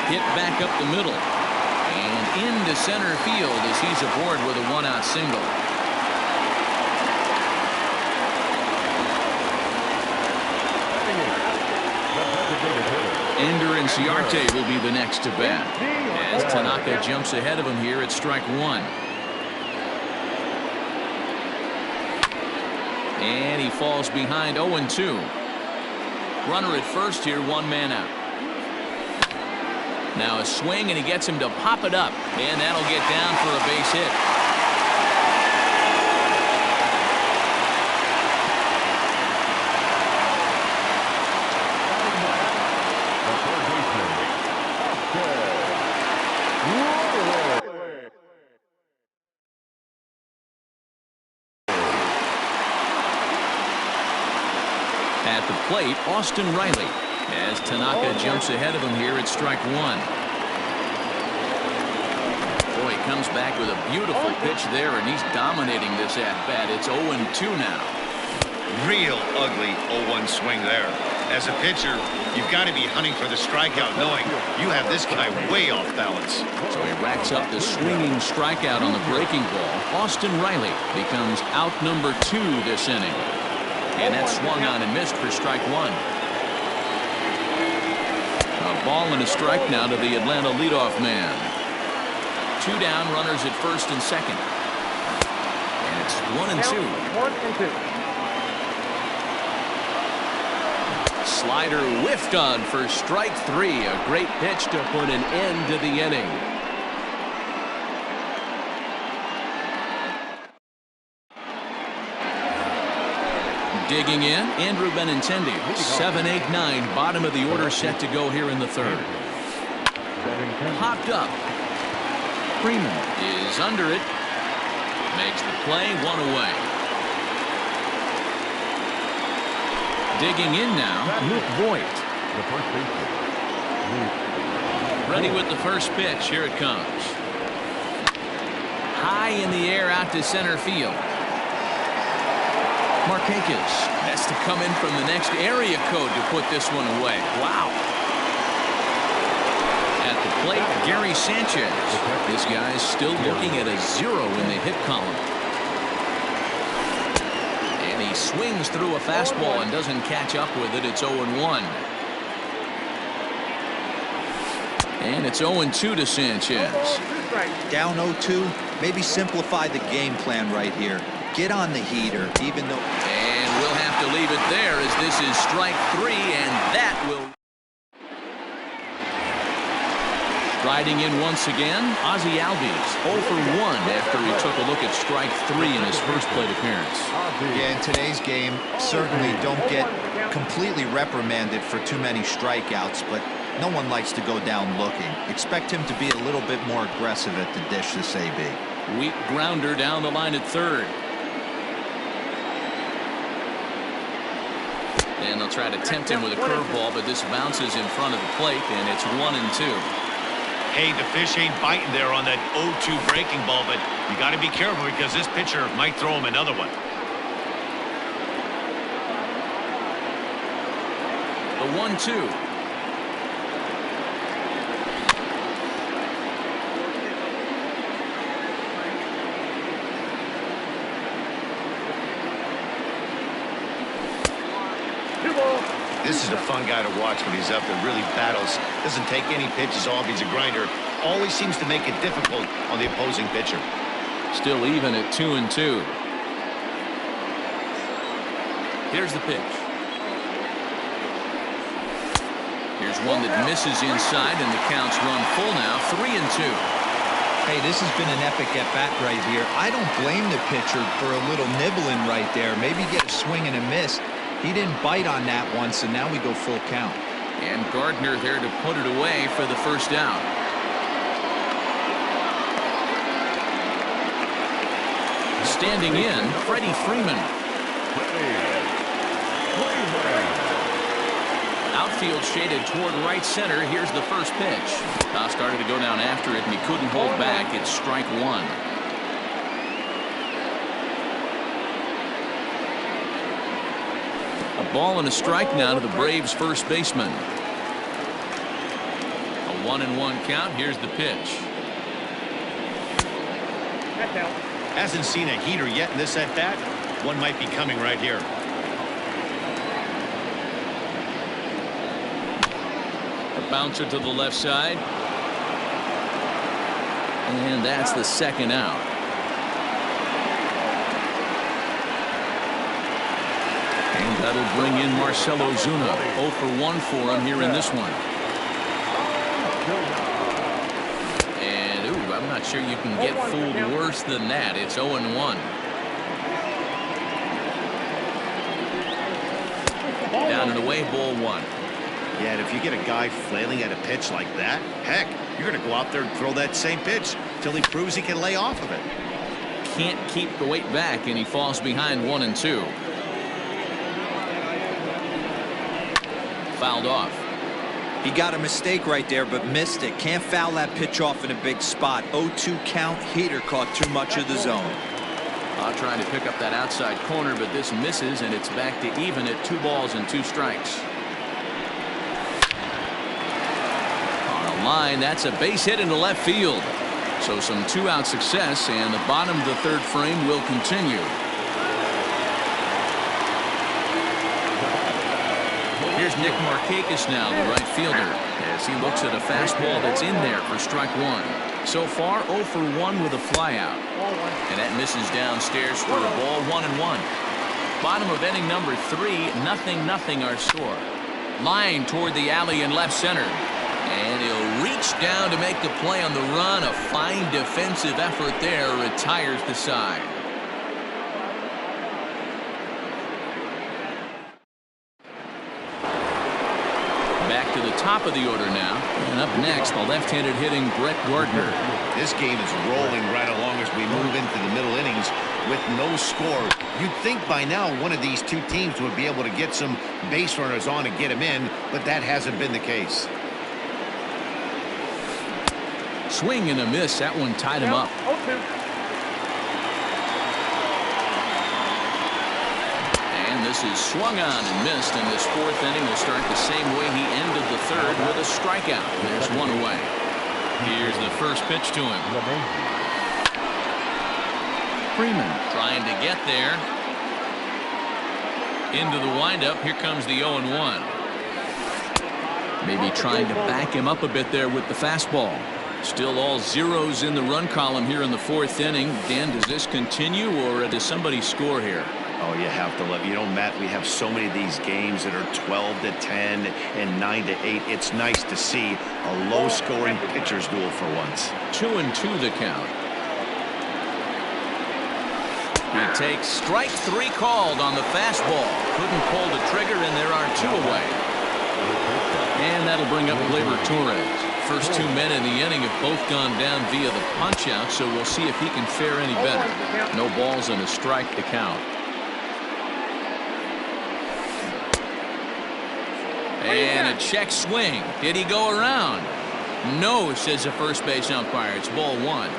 Hit back up the middle. And into center field as he's aboard with a one-out single. Ender Inciarte will be the next to bat as Tanaka jumps ahead of him here at strike one. And he falls behind 0-2. Runner at first here, one man out. Now a swing, and he gets him to pop it up, and that'll get down for a base hit. At the plate, Austin Riley, as Tanaka jumps ahead of him here at strike one. Boy, he comes back with a beautiful pitch there, and he's dominating this at-bat. It's 0-2 now. Real ugly 0-1 swing there. As a pitcher, you've got to be hunting for the strikeout, knowing you have this guy way off balance. So he racks up the swinging strikeout on the breaking ball. Austin Riley becomes out number 2 this inning. And that's swung on and missed for strike one. A ball and a strike now to the Atlanta leadoff man. 2 down, runners at first and second. And it's 1-2. 1-2. Slider whiffed on for strike 3. A great pitch to put an end to the inning. Digging in, Andrew Benintendi. 7-8-9, bottom of the order set to go here in the third. Popped up. Freeman is under it. Makes the play, one away. Digging in now, Luke Voigt. The first baseman. Ready with the first pitch. Here it comes. High in the air out to center field. Markakis has to come in from the next area code to put this one away. Wow. At the plate, Gary Sanchez. This guy's still looking at a 0 in the hit column. And he swings through a fastball and doesn't catch up with it. It's 0-1. And it's 0-2 to Sanchez. Down 0-2, maybe simplify the game plan right here. Get on the heater, even though... And we'll have to leave it there as this is strike 3, and that will... Striding in once again, Ozzie Albies, 0 for 1 after he took a look at strike 3 in his first plate appearance. Yeah, in today's game, certainly don't get completely reprimanded for too many strikeouts, but no one likes to go down looking. Expect him to be a little bit more aggressive at the dish this AB. Weak grounder down the line at third. And they'll try to tempt him with a curveball, but this bounces in front of the plate, and it's 1-2. Hey, the fish ain't biting there on that 0-2 breaking ball, but you got to be careful because this pitcher might throw him another one. The 1-2. This is a fun guy to watch when he's up there. Really battles. Doesn't take any pitches off. He's a grinder. Always seems to make it difficult on the opposing pitcher. Still even at 2-2. Here's the pitch. Here's one that misses inside, and the count's run full now. 3-2. Hey, this has been an epic at-bat right here. I don't blame the pitcher for a little nibbling right there. Maybe get a swing and a miss. He didn't bite on that one, so now we go full count. And Gardner there to put it away for the first out. Standing in, Freddie Freeman. Outfield shaded toward right center. Here's the first pitch. Started to go down after it, and he couldn't hold back. It's strike 1. A ball and a strike now to the Braves' first baseman. A 1-1 count. Here's the pitch. Hasn't seen a heater yet in this at-bat. One might be coming right here. A bouncer to the left side. And that's the second out. And that'll bring in Marcell Ozuna. 0 for 1 for him here in this one. And, ooh, I'm not sure you can get fooled worse than that. It's 0-1. Down and away, ball 1. Yeah, and if you get a guy flailing at a pitch like that, heck, you're going to go out there and throw that same pitch till he proves he can lay off of it. Can't keep the weight back, and he falls behind 1-2. Fouled off. He got a mistake right there, but missed it. Can't foul that pitch off in a big spot. 0-2 count. Heater caught too much of the zone. Trying to pick up that outside corner, but this misses, and it's back to even at 2 balls and 2 strikes. On a line, that's a base hit into left field. So some 2-out success, and the bottom of the third frame will continue. Here's Nick Markakis now, the right fielder, as he looks at a fastball that's in there for strike 1. So far, 0 for 1 with a flyout. And that misses downstairs for a ball, 1-1. Bottom of inning number 3, 0-0 our score. Line toward the alley in left center. And he'll reach down to make the play on the run. A fine defensive effort there retires the side. to the top of the order now. And up next, the left-handed hitting Brett Gardner. This game is rolling right along as we move into the middle innings with no score. You'd think by now one of these two teams would be able to get some base runners on and get them in, but that hasn't been the case. Swing and a miss. That one tied him up. And this is swung on and missed, and this fourth inning will start the same way he ended the third, with a strikeout. There's one away. Here's the first pitch to him. Freeman trying to get there. Into the windup. Here comes the 0-1. Maybe trying to back him up a bit there with the fastball. Still all zeros in the run column here in the fourth inning. Dan, does this continue, or does somebody score here? Oh, you have to love. You know, Matt, we have so many of these games that are 12-10 and 9-8. It's nice to see a low-scoring pitcher's duel for once. 2-2 the count. He takes strike three called on the fastball. Couldn't pull the trigger, and there are two away. And that'll bring up Gleyber Torres. First two men in the inning have both gone down via the punch-out, so we'll see if he can fare any better. No balls and a strike to count. And a check swing. Did he go around? No, says the first base umpire. It's ball one.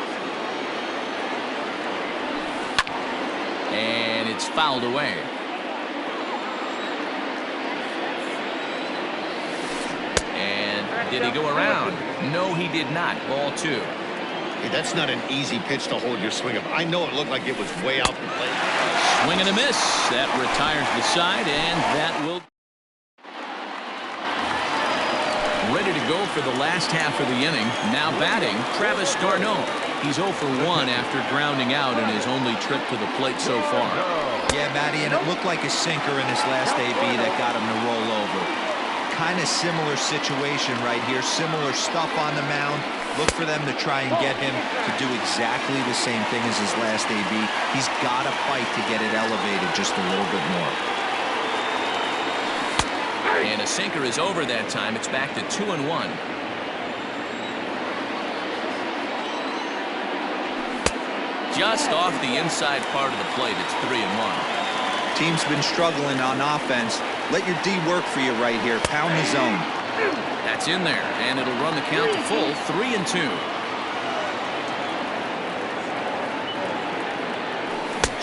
And it's fouled away. And did he go around? No, he did not. Ball two. Hey, that's not an easy pitch to hold your swing of. I know it looked like it was way out the plate. Swing and a miss. That retires the side, and that will... Ready to go for the last half of the inning. Now batting, Travis d'Arnaud. He's 0 for 1 after grounding out in his only trip to the plate so far. Yeah, Matty, and it looked like a sinker in his last AB that got him to roll over. Kind of similar situation right here. Similar stuff on the mound. Look for them to try and get him to do exactly the same thing as his last AB. He's got to fight to get it elevated just a little bit more. And a sinker is over that time. It's back to 2-1. Just off the inside part of the plate, it's 3-1. Team's been struggling on offense. Let your D work for you right here. Pound the zone. That's in there, and it'll run the count to full, 3-2.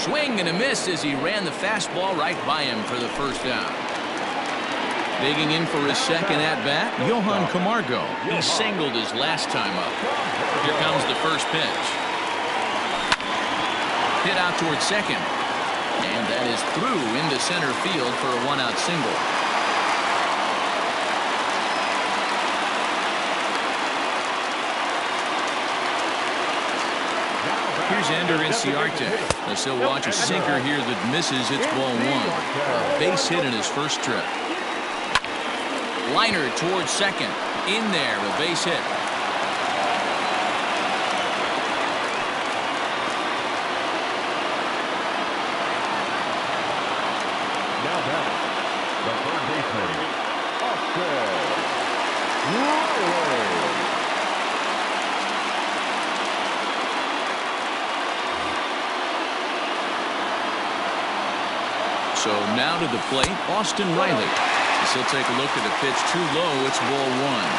Swing and a miss as he ran the fastball right by him for the first down. Digging in for his second at-bat, Johan Camargo. He singled his last time up. Here comes the first pitch. Hit out towards second. And that is through into center field for a one-out single. Here's Ender Inciarte. As he'll watch a sinker here that misses. It's ball one. A base hit in his first trip. Liner towards second. In there, a base hit. Now batting, the third baseman, Austin Riley. So now to the plate, Austin Riley. As he'll take a look at the pitch too low. It's ball one.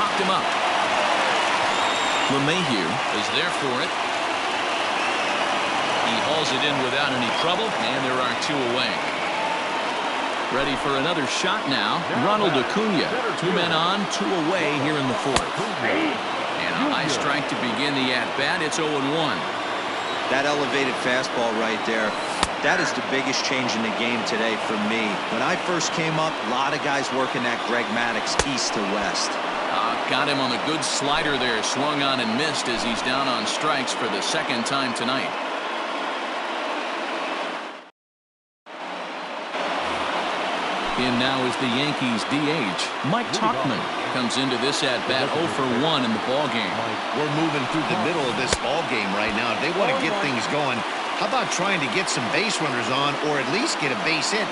Popped him up. LeMahieu is there for it. He hauls it in without any trouble, and there are two away. Ready for another shot now. Ronald Acuna. 2 men on, 2 away here in the fourth. And a high strike to begin the at-bat. It's 0-1. That elevated fastball right there. That is the biggest change in the game today for me. When I first came up, a lot of guys working that Greg Maddux east to west. Got him on a good slider there. Swung on and missed as he's down on strikes for the second time tonight. In now is the Yankees DH. Mike Tauchman comes into this at-bat 0 for 1 in the ballgame. We're moving through the middle of this ballgame right now. If they want to get things going, how about trying to get some base runners on, or at least get a base hit?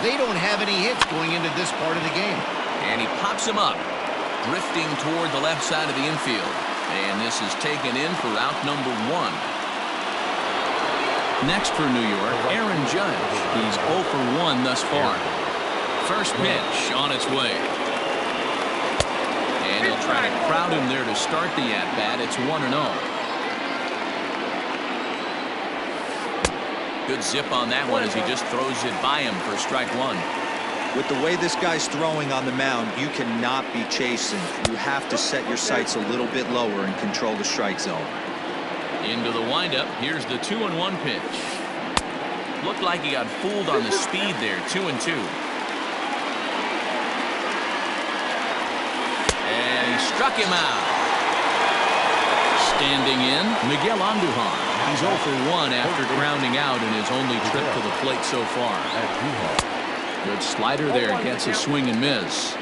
They don't have any hits going into this part of the game. And he pops him up, drifting toward the left side of the infield. And this is taken in for out number 1. Next for New York, Aaron Judge. He's 0 for 1 thus far. First pitch on its way. And he'll try to crowd him there to start the at-bat. It's 1-0. Good zip on that one as he just throws it by him for strike 1. With the way this guy's throwing on the mound, you cannot be chasing. You have to set your sights a little bit lower and control the strike zone. Into the windup. Here's the 2-1 pitch. Looked like he got fooled on the speed there. 2-2. And he struck him out. Standing in, Miguel Andujar. He's 0 for 1 after grounding out in his only trip to the plate so far. Good slider there, gets a swing and miss.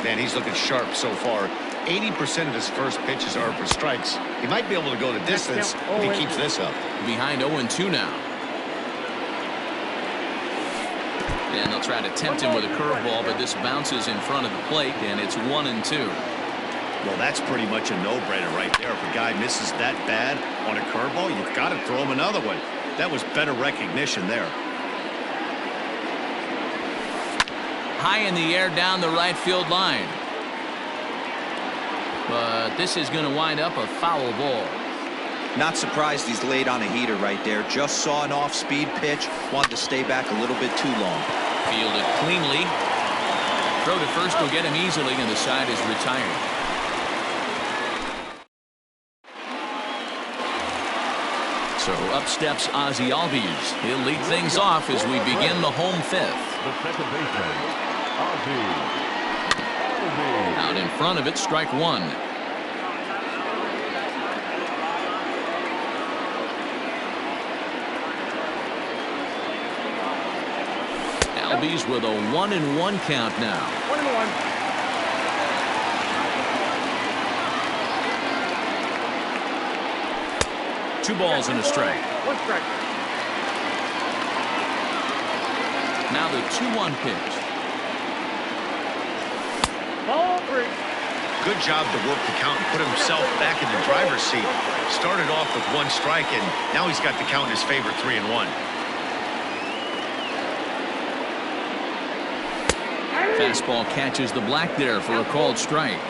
Man, he's looking sharp so far. 80% of his first pitches are for strikes. He might be able to go the distance if he keeps this up. Behind 0-2 now. And they'll try to tempt him with a curveball, but this bounces in front of the plate, and it's 1-2. Well, that's pretty much a no-brainer right there. If a guy misses that bad on a curveball, you've got to throw him another one. That was better recognition there. High in the air down the right field line. But this is going to wind up a foul ball. Not surprised he's laid on a heater right there. Just saw an off-speed pitch. Wanted to stay back a little bit too long. Fielded cleanly. Throw to first will get him easily, and the side is retired. So up steps Ozzie Albies. He'll lead things off as we begin the home fifth. The second baseman, Ozzie. Out in front of it, strike 1. Albies with a 1-1 count now. 1-1. 2 balls and a strike. 1 strike. Now the 2-1 pitch. Ball 3. Good job to work the count and put himself back in the driver's seat. Started off with 1 strike, and now he's got the count in his favor, 3-1. Fastball catches the black there for a called strike.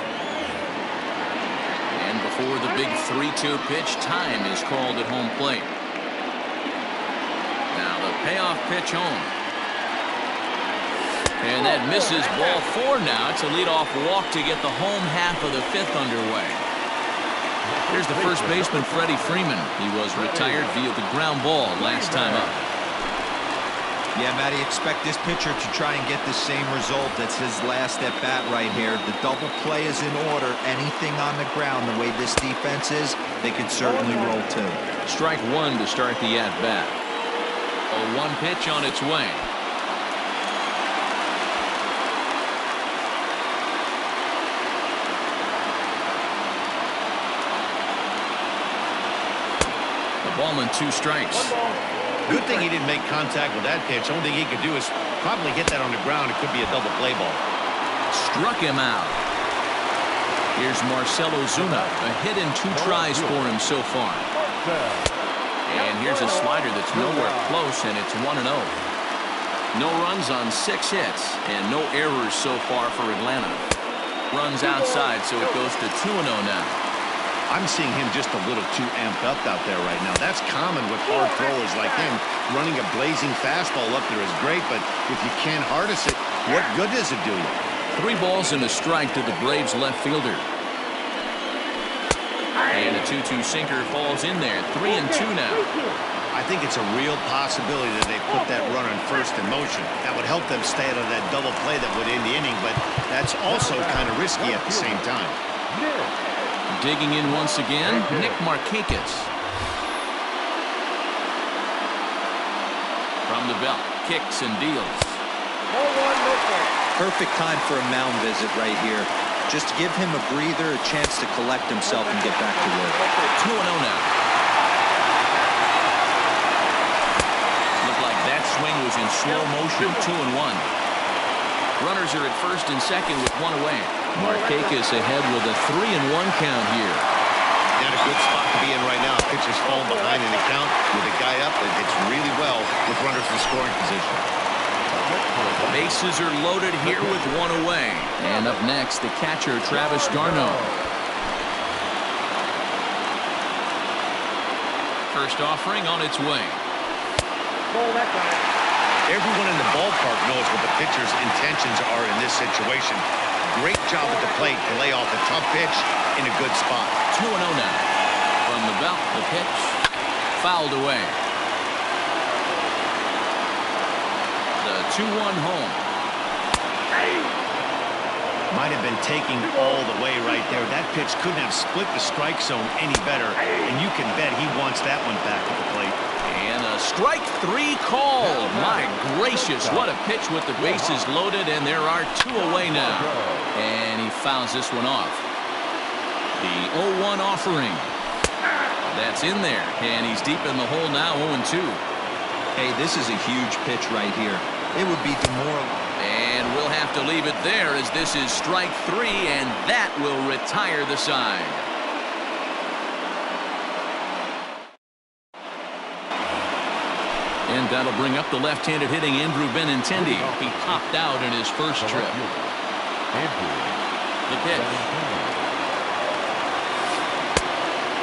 And before the big 3-2 pitch, time is called at home plate. Now the payoff pitch home. And that misses ball 4 now. It's a leadoff walk to get the home half of the 5th underway. Here's the first baseman, Freddie Freeman. He was retired via the ground ball last time up. Yeah, Matty, expect this pitcher to try and get the same result. That's his last at bat right here. The double play is in order. Anything on the ground, the way this defense is, they could certainly roll 2. Strike 1 to start the at bat. A 1 pitch on its way. The ballman 2 strikes. 1 ball. Good thing he didn't make contact with that pitch. Only thing he could do is probably hit that on the ground. It could be a double play ball. Struck him out. Here's Marcell Ozuna. A hit and 2 tries for him so far. And here's a slider that's nowhere close, and it's 1-0. No runs on 6 hits, and no errors so far for Atlanta. Runs outside, so it goes to 2-0 now. I'm seeing him just a little too amped up out there right now. That's common with hard throwers like him. Running a blazing fastball up there is great, but if you can't harness it, what good does it do you? 3 balls and a strike to the Braves left fielder. And a 2-2 sinker falls in there. 3-2 now. I think it's a real possibility that they put that runner in first in motion. That would help them stay out of that double play that would end the inning, but that's also kind of risky at the same time. Digging in once again, Nick Markakis. From the belt, kicks and deals. Ball 1, no strike. Perfect time for a mound visit right here. Just give him a breather, a chance to collect himself and get back to work. 2-0 now. Looked like that swing was is in slow motion, 2-1. Runners are at first and second with one away. Markakis ahead with a 3-1 count here. Not a good spot to be in right now. Pitcher's falling behind in the count with a guy up that hits really well with runners in scoring position. Bases are loaded here with one away. And up next, the catcher, Travis d'Arnaud. First offering on its way. Everyone in the ballpark knows what the pitcher's intentions are in this situation. Great job at the plate to lay off a tough pitch in a good spot. 2-0 now. From the belt, the pitch fouled away. The 2-1 home. Might have been taking all the way right there. That pitch couldn't have split the strike zone any better, and you can bet he wants that one back at the plate. And a strike 3 called. My gracious, what a pitch with the bases loaded, and there are 2 away now. And he fouls this one off. The 0-1 offering. That's in there, and he's deep in the hole now, 0-2. Hey, this is a huge pitch right here. It would be demoralizing. And we'll have to leave it there as this is strike 3, and that will retire the side. And that'll bring up the left-handed hitting Andrew Benintendi. He popped out in his first trip. The pitch.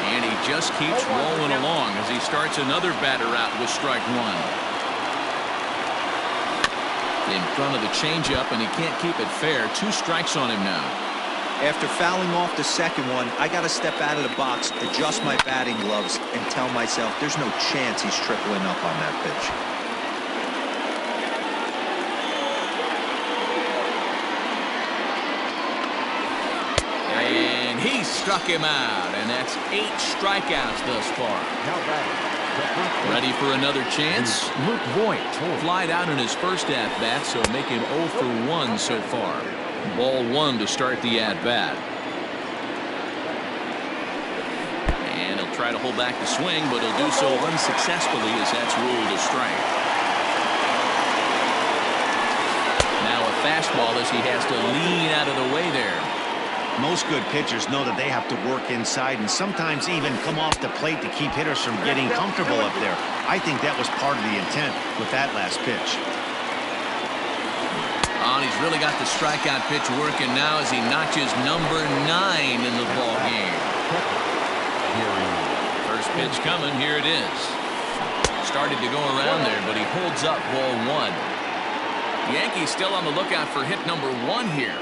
And he just keeps rolling along as he starts another batter out with strike 1. In front of the changeup, and he can't keep it fair. 2 strikes on him now. After fouling off the second one, I got to step out of the box, adjust my batting gloves, and tell myself there's no chance he's tripling up on that pitch. And he struck him out, and that's 8 strikeouts thus far. Ready for another chance? Luke Voigt flied out in his first at-bat, so make him 0 for 1 so far. Ball 1 to start the at-bat. And he'll try to hold back the swing, but he'll do so unsuccessfully as that's ruled a strike. Now a fastball as he has to lean out of the way there. Most good pitchers know that they have to work inside and sometimes even come off the plate to keep hitters from getting comfortable up there. I think that was part of the intent with that last pitch. Oh, and he's really got the strikeout pitch working now as he notches number 9 in the ball game. First pitch coming. Here it is. Started to go around there, but he holds up ball 1. Yankees still on the lookout for hit number 1 here.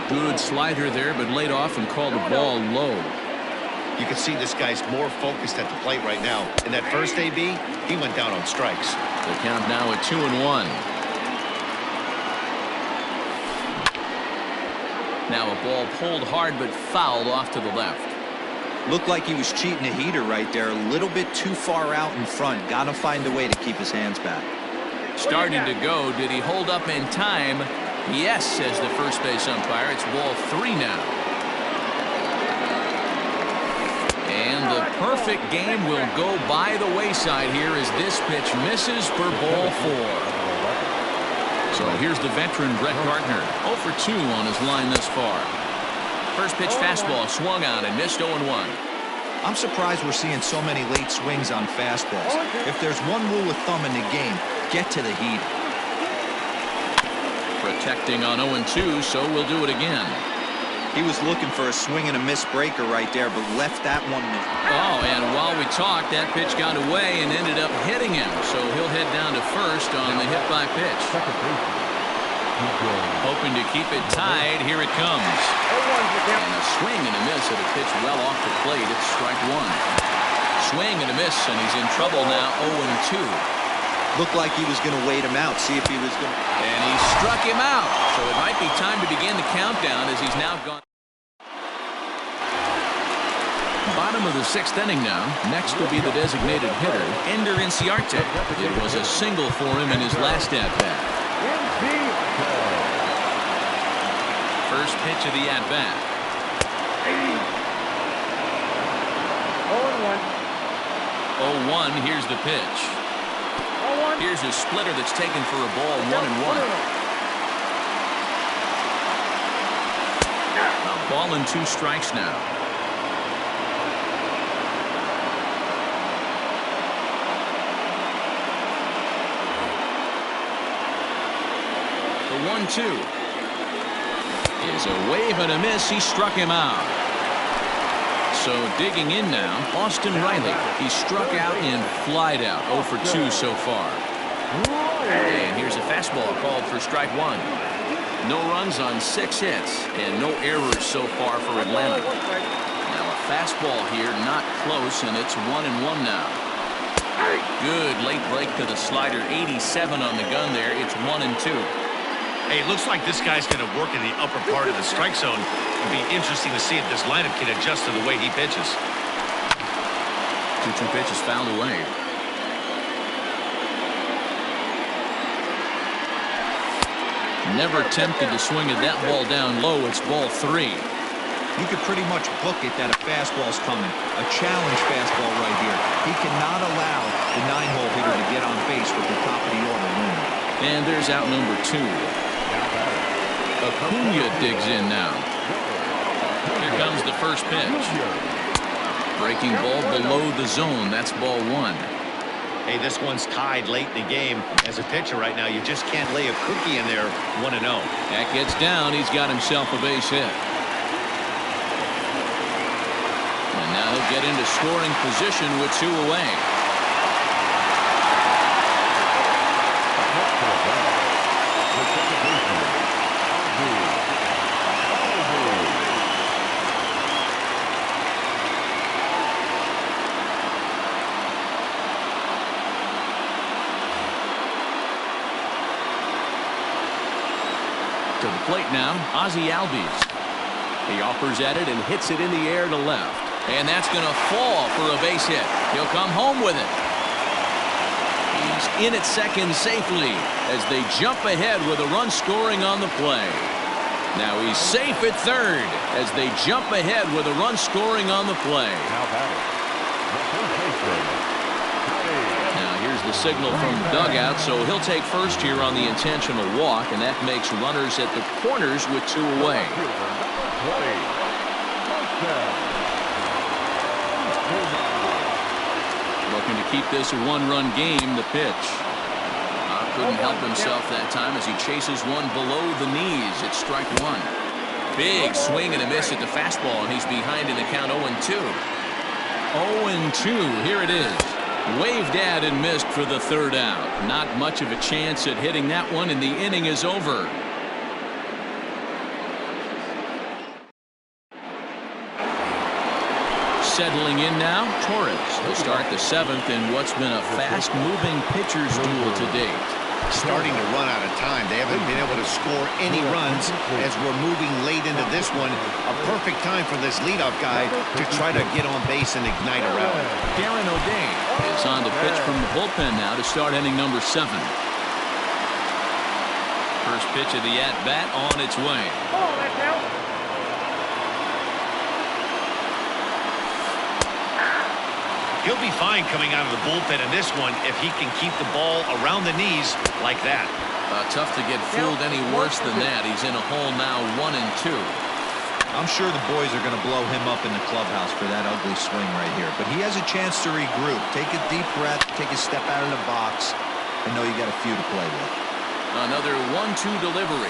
Good slider there, but laid off and called the ball low. You can see this guy's more focused at the plate right now. In that first AB, he went down on strikes. The count now at 2-1. Now a ball pulled hard but fouled off to the left. Looked like he was cheating a heater right there. A little bit too far out in front. Got to find a way to keep his hands back. Starting to go. Did he hold up in time? Yes, says the first base umpire. It's ball 3 now. And the perfect game will go by the wayside here as this pitch misses for ball 4. So here's the veteran Brett Gardner. 0 for 2 on his line thus far. First pitch fastball swung on and missed 0-1. I'm surprised we're seeing so many late swings on fastballs. If there's one rule of thumb in the game, get to the heat. Protecting on 0-2, so we'll do it again. He was looking for a swing and a miss breaker right there, but left that one. Oh, and while we talked, that pitch got away and ended up hitting him. So he'll head down to first on the hit by pitch. Hoping to keep it tied. Here it comes. And a swing and a miss at a pitch well off the plate. It's strike 1. Swing and a miss, and he's in trouble now. 0-2. Looked like he was going to wait him out, see if he was going to. And he struck him out. So it might be time to begin the countdown as he's now gone. Bottom of the 6th inning now. Next will be the designated hitter, Ender Inciarte. It was a single for him in his last at-bat. First pitch of the at-bat. 0-1. Here's the pitch. Ball 1. Here's a splitter that's taken for a ball, 1-1. A ball and 2 strikes now. The 1-2 is a wave and a miss. He struck him out. So digging in now, Austin Riley. He struck out and flied out. 0 for 2 so far. And here's a fastball called for strike 1. No runs on 6 hits and no errors so far for Atlanta. Now a fastball here, not close, and it's 1-1 now. Good late break to the slider. 87 on the gun there. It's 1-2. Hey, it looks like this guy's going to work in the upper part of the strike zone. It'll be interesting to see if this lineup can adjust to the way he pitches. 2-2 pitch is fouled away. Never tempted to swing at that ball down low. It's ball 3. You could pretty much book it that a fastball's coming. A challenge fastball right here. He cannot allow the 9-hole hitter to get on base with the top of the order winner. And there's out number 2. Acuna digs in now. Here comes the first pitch. Breaking ball below the zone. That's ball 1. Hey, this one's tied late in the game. As a pitcher right now, you just can't lay a cookie in there. 1-0. That gets down. He's got himself a base hit. And now he'll get into scoring position with 2 away. To the plate now, Ozzie Albies. He offers at it and hits it in the air to left. And that's going to fall for a base hit. He'll come home with it. He's in at second safely as they jump ahead with a run scoring on the play. Now he's safe at third as they jump ahead with a run scoring on the play. Now here's the signal from the dugout, so he'll take first here on the intentional walk, and that makes runners at the corners with 2 away. Looking to keep this a 1-run game. The pitch. Couldn't help himself that time as he chases one below the knees. It's strike 1. Big swing and a miss at the fastball, and he's behind in the count. 0-2. 0-2. Here it is. Waved at and missed for the 3rd out. Not much of a chance at hitting that one, and the inning is over. Settling in now, Torres will start the 7th in what's been a fast-moving pitcher's duel to date. Starting to run out of time. They haven't been able to score any runs as we're moving late into this one. A perfect time for this leadoff guy to try to get on base and ignite a rally. Darren O'Day is on to pitch from the bullpen now to start inning number 7. First pitch of the at-bat on its way. He'll be fine coming out of the bullpen in this one if he can keep the ball around the knees like that. Tough to get fooled any worse than that. He's in a hole now, 1-2. I'm sure the boys are going to blow him up in the clubhouse for that ugly swing right here. But he has a chance to regroup. Take a deep breath. Take a step out of the box. I know you got a few to play with. Another 1-2 delivery.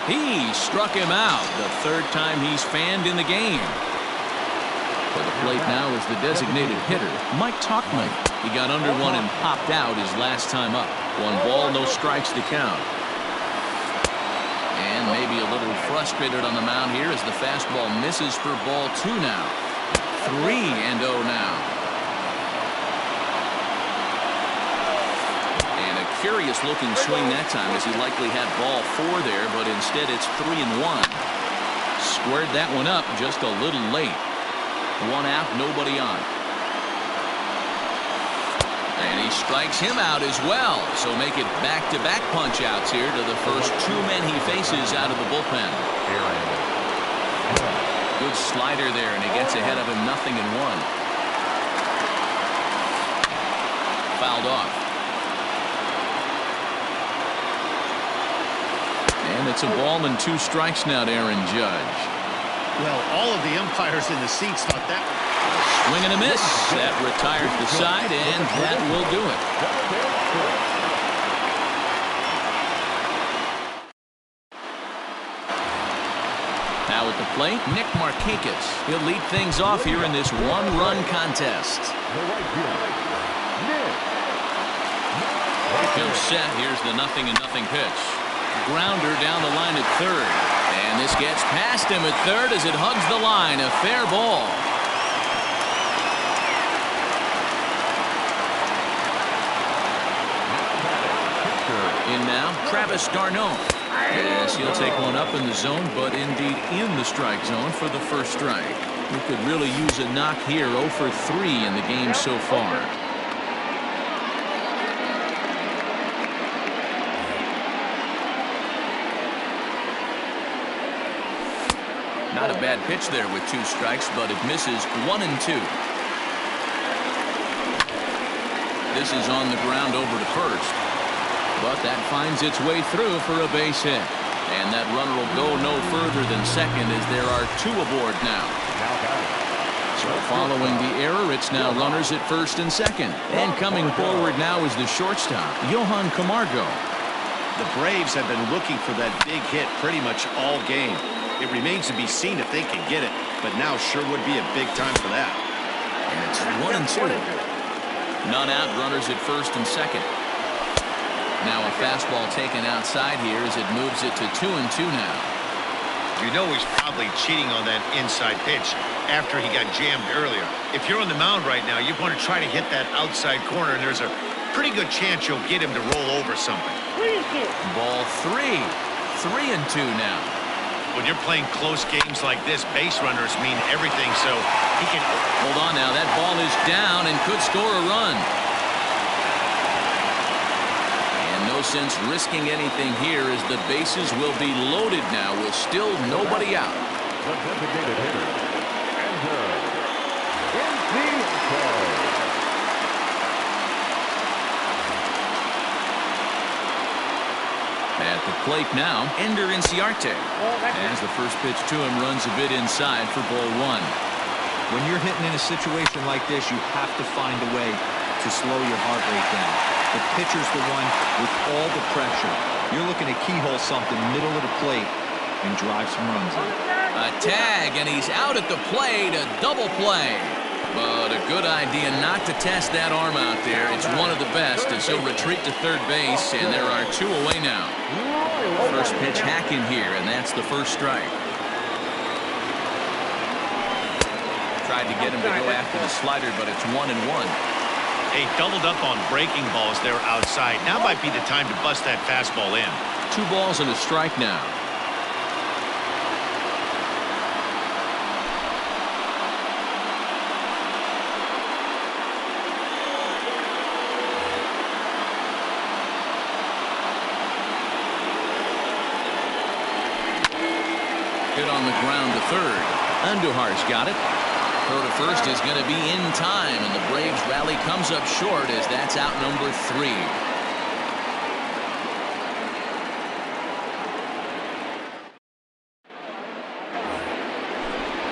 He struck him out. The 3rd time he's fanned in the game. For the plate now is the designated hitter, Mike Tauchman. He got under one and popped out his last time up. 1 ball, no strikes to count. And maybe a little frustrated on the mound here as the fastball misses for ball 2 now. 3-0 now. And a curious looking swing that time as he likely had ball 4 there, but instead it's 3-1. Squared that one up just a little late. 1 out, nobody on. And he strikes him out as well. So make it back-to-back punch-outs here to the first 2 men he faces out of the bullpen. Good slider there, and he gets ahead of him 0-1. Fouled off. And it's a ball and 2 strikes now to Aaron Judge. Well, all of the umpires in the seats thought that one. Swing and a miss. That retires the side, and that will do it. Now at the plate, Nick Markakis. He'll lead things off here in this one-run contest. He'll set. Here's the 0-0 pitch. Grounder down the line at third. And this gets past him at third as it hugs the line. A fair ball. In now, Travis d'Arnaud. Yes, he'll take one up in the zone, but indeed in the strike zone for the first strike. He could really use a knock here. 0 for 3 in the game so far. Not a bad pitch there with 2 strikes, but it misses 1 and 2. This is on the ground over to first. But that finds its way through for a base hit. And that runner will go no further than second as there are 2 aboard now. So following the error, it's now runners at first and second. And coming forward now is the shortstop, Johan Camargo. The Braves have been looking for that big hit pretty much all game. It remains to be seen if they can get it, but now sure would be a big time for that. And it's 1 and 2. None out, runners at first and second. Now a fastball taken outside here as it moves it to 2 and 2 now. You know he's probably cheating on that inside pitch after he got jammed earlier. If you're on the mound right now, you want to try to hit that outside corner, and there's a pretty good chance you'll get him to roll over something. Ball 3. 3 and 2 now. When you're playing close games like this, base runners mean everything, so he can... Hold on now. That ball is down and could score a run. And no sense risking anything here as the bases will be loaded now with still nobody out. The designated hitter, enter At the plate now, Ender Inciarte. As the first pitch to him runs a bit inside for ball 1. When you're hitting in a situation like this, you have to find a way to slow your heart rate down. The pitcher's the one with all the pressure. You're looking to keyhole something middle of the plate and drive some runs in. A tag, and he's out at the plate. A double play. But a good idea not to test that arm out there. It's one of the best as he'll retreat to third base, and there are 2 away now. First pitch hack in here, and that's the first strike. Tried to get him to go after the slider, but it's 1 and 1. They doubled up on breaking balls there outside. Now might be the time to bust that fastball in. 2 balls and a strike now. Hit on the ground to third. Andujar's got it. Throw to first is going to be in time, and the Braves rally comes up short as that's out number 3.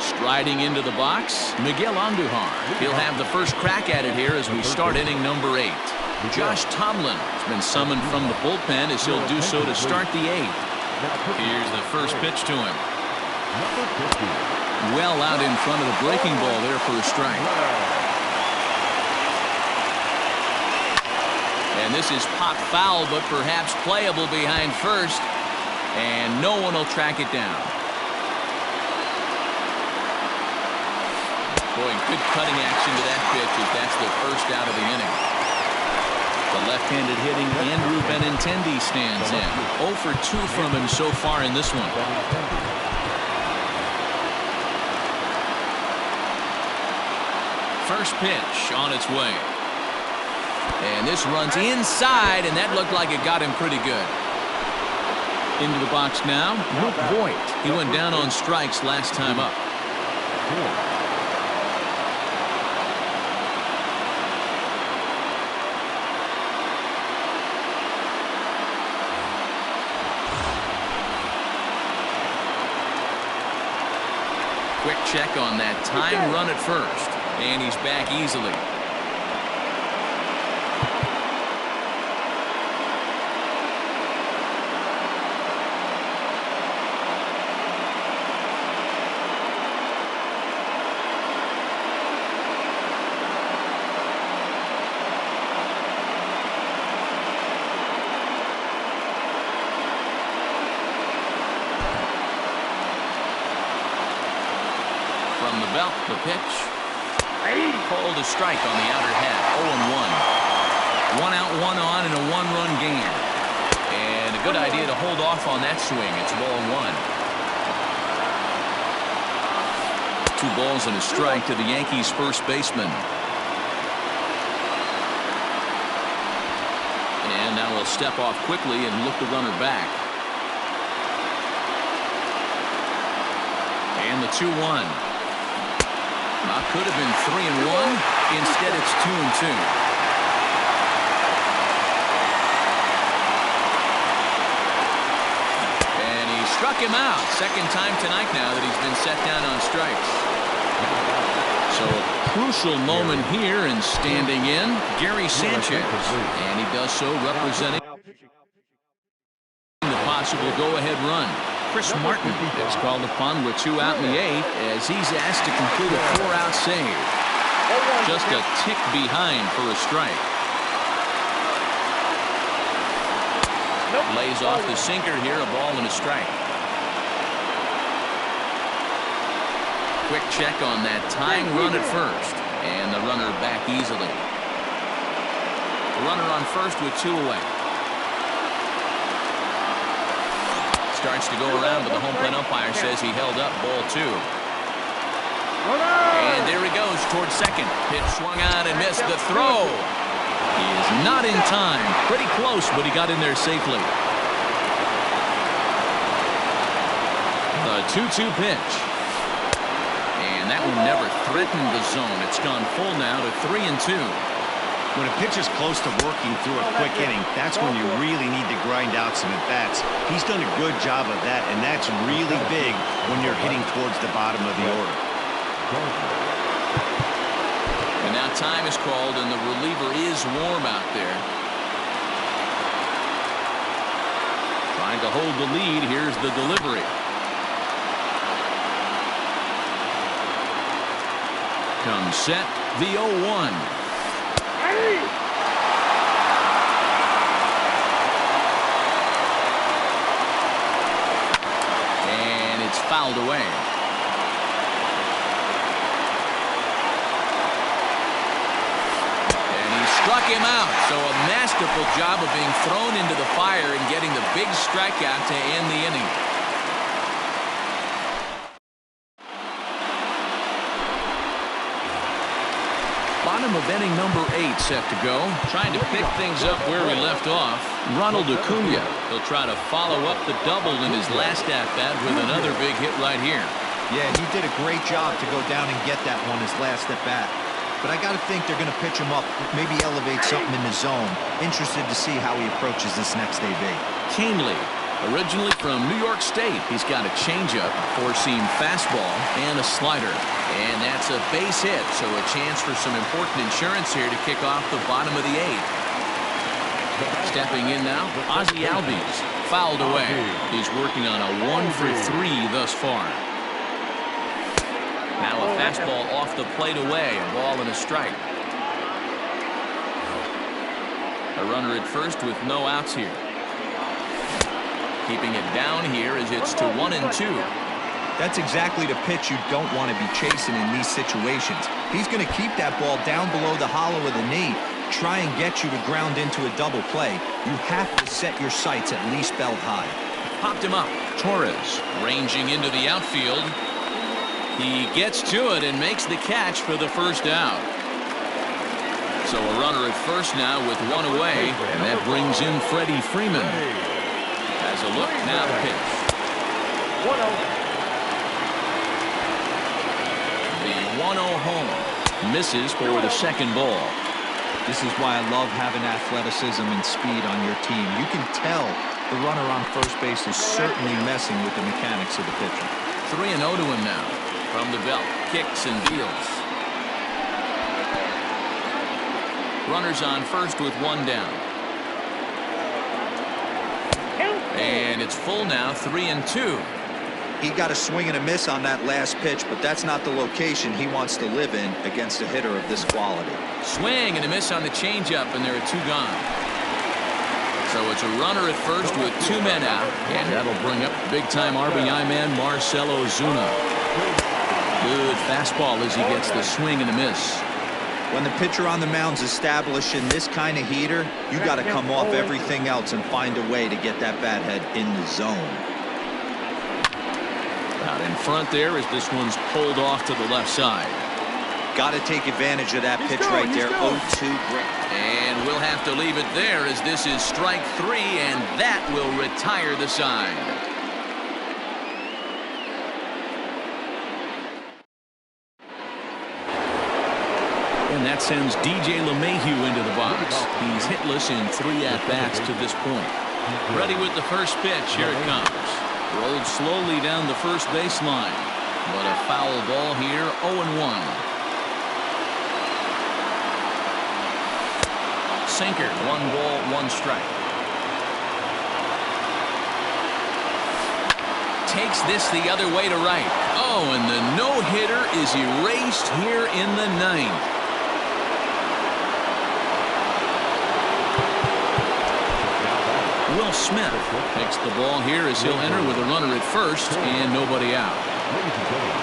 Striding into the box, Miguel Andujar. He'll have the first crack at it here as we start inning number 8. Josh Tomlin has been summoned from the bullpen as he'll do so to start the 8th. Here's the first pitch to him. Well out in front of the breaking ball there for a strike. And this is pop foul, but perhaps playable behind first. And no one will track it down. Boy, good cutting action to that pitch as that's the first out of the inning. The left-handed hitting Andrew Benintendi stands in. 0 for 2 from him so far in this one. First pitch on its way. And this runs inside, and that looked like it got him pretty good. Into the box now, Luke Voigt. He went down on strikes last time up. Quick check on that time run at first. And he's back easily. From the belt, the pitch. Called a strike on the outer half. 0-1. 1 out, 1 on, and a 1-run game. And a good idea to hold off on that swing. It's ball 1. 2 balls and a strike to the Yankees' first baseman. And now he'll step off quickly and look the runner back. And the 2-1. Could have been 3-1. Instead, it's 2-2. And he struck him out. Second time tonight now that he's been set down on strikes. So a crucial moment here, and standing in, Gary Sanchez. And he does so representing the possible go-ahead run. Chris Martin is called upon with 2 out in the 8th as he's asked to complete a 4-out save. Just a tick behind for a strike. Lays off the sinker here, a ball and a strike. Quick check on that tying run at first, and the runner back easily. The runner on first with 2 away. Starts to go around, but the home plate umpire says he held up ball 2. And there he goes towards second. Pitch swung out and missed. The throw. He is not in time. Pretty close, but he got in there safely. The 2-2 pitch. And that one never threatened the zone. It's gone full now to 3-2. When a pitcher's close to working through a quick inning, that's when you really need to grind out some at-bats. He's done a good job of that, and that's really big when you're hitting towards the bottom of the order. And now time is called, and the reliever is warm out there. Trying to hold the lead. Here's the delivery. Comes set, the 0-1. And it's fouled away. And he struck him out. So a masterful job of being thrown into the fire and getting the big strikeout to end the inning. Bottom of inning number 8 set to go. Trying to pick things up where we left off. Ronald Acuna. He'll try to follow up the double in his last at-bat with another big hit right here. Yeah, he did a great job to go down and get that one his last at-bat. But I got to think they're going to pitch him up, maybe elevate something in the zone. Interested to see how he approaches this next AB. Canely, originally from New York State. He's got a changeup, four-seam fastball, and a slider. And that's a base hit, so a chance for some important insurance here to kick off the bottom of the 8th. Stepping in now, Ozzie Albies, fouled away. He's working on a 1-for-3 thus far. Now a fastball off the plate away, a ball and a strike. A runner at first with no outs here. Keeping it down here as it's to 1-2. That's exactly the pitch you don't want to be chasing in these situations. He's going to keep that ball down below the hollow of the knee, try and get you to ground into a double play. You have to set your sights at least belt high. Popped him up. Torres ranging into the outfield. He gets to it and makes the catch for the first out. So a runner at first now with one away, and that brings in Freddie Freeman. Has a look, now the pitch. 1-0. The 1-0 home. Misses for the second ball. This is why I love having athleticism and speed on your team. You can tell the runner on first base is certainly messing with the mechanics of the pitcher. 3-0 to him now. From the belt, kicks and deals. Runners on first with one down. And it's full now, 3-2. He got a swing and a miss on that last pitch, but that's not the location he wants to live in against a hitter of this quality. Swing and a miss on the changeup, and there are two gone. So it's a runner at first with two men out, and that'll bring up big-time RBI man Marcell Ozuna. Good fastball as he gets the swing and a miss. When the pitcher on the mound's established in this kind of heater, you got to come off everything else and find a way to get that bat head in the zone. Out in front there as this one's pulled off to the left side. Got to take advantage of that pitch right there. 0-2. And we'll have to leave it there as this is strike three, and that will retire the side. And that sends DJ LeMahieu into the box. He's hitless in 3 at-bats to this point. Ready with the first pitch. Here it comes. Rolled slowly down the first baseline. But a foul ball here, 0-1. Sinker, 1 ball, 1 strike. Takes this the other way to right. Oh, and the no-hitter is erased here in the 9th. Will Smith takes the ball here as he'll enter with a runner at first and nobody out. Ladies and gentlemen,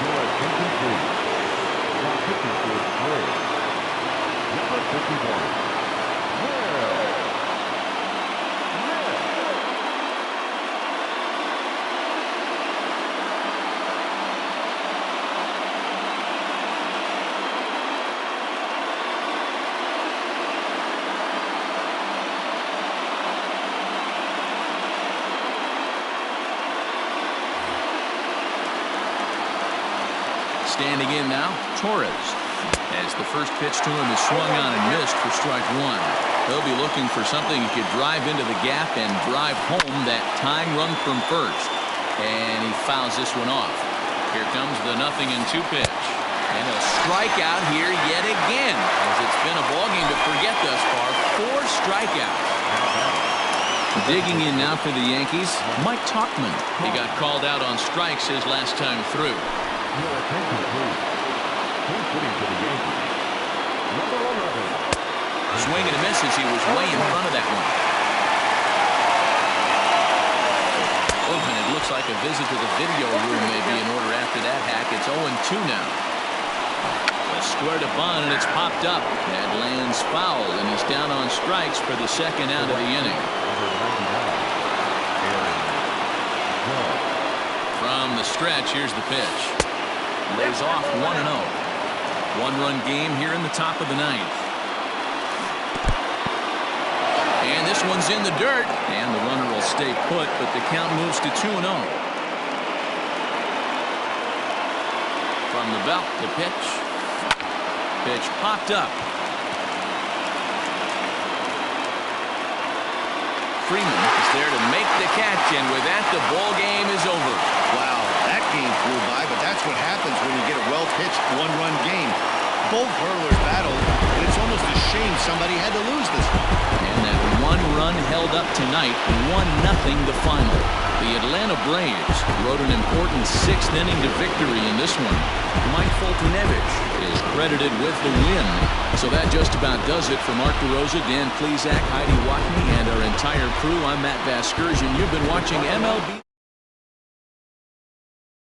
you are 53. Now pitching for number 51. Standing in now, Torres. As the first pitch to him is swung on and missed for strike 1. He'll be looking for something he could drive into the gap and drive home that tying run from first. And he fouls this one off. Here comes the 0-2 pitch. And a strikeout here yet again, as it's been a ballgame to forget thus far. 4 strikeouts. Digging in now for the Yankees, Mike Tauchman. He got called out on strikes his last time through. Your attention, please. Who's hitting for the Yankees? Number 11. Swing and a miss as he was way in front of that one. Oh, and it looks like a visit to the video room may be in order after that hack. It's 0-2 now. A square to Bond, and it's popped up. That lands foul, and he's down on strikes for the second out of the inning. From the stretch, here's the pitch. Lays off 1-0. 1-run game here in the top of the 9th. And this one's in the dirt. And the runner will stay put, but the count moves to 2-0. From the belt, the pitch. Pitch popped up. Freeman is there to make the catch, and with that, the ball game is over. Wow, that game flew by, but that's what happens when you get a well-pitched one-run game. Both hurlers battled, but it's almost a shame somebody had to lose this one. And that 1 run held up tonight, 1-0 the final. The Atlanta Braves rode an important 6th inning to victory in this one. Mike Foltynewicz is credited with the win. So that just about does it for Mark DeRosa, Dan Plesac, Heidi Watney, and our entire crew. I'm Matt Vasgersian. You've been watching MLB.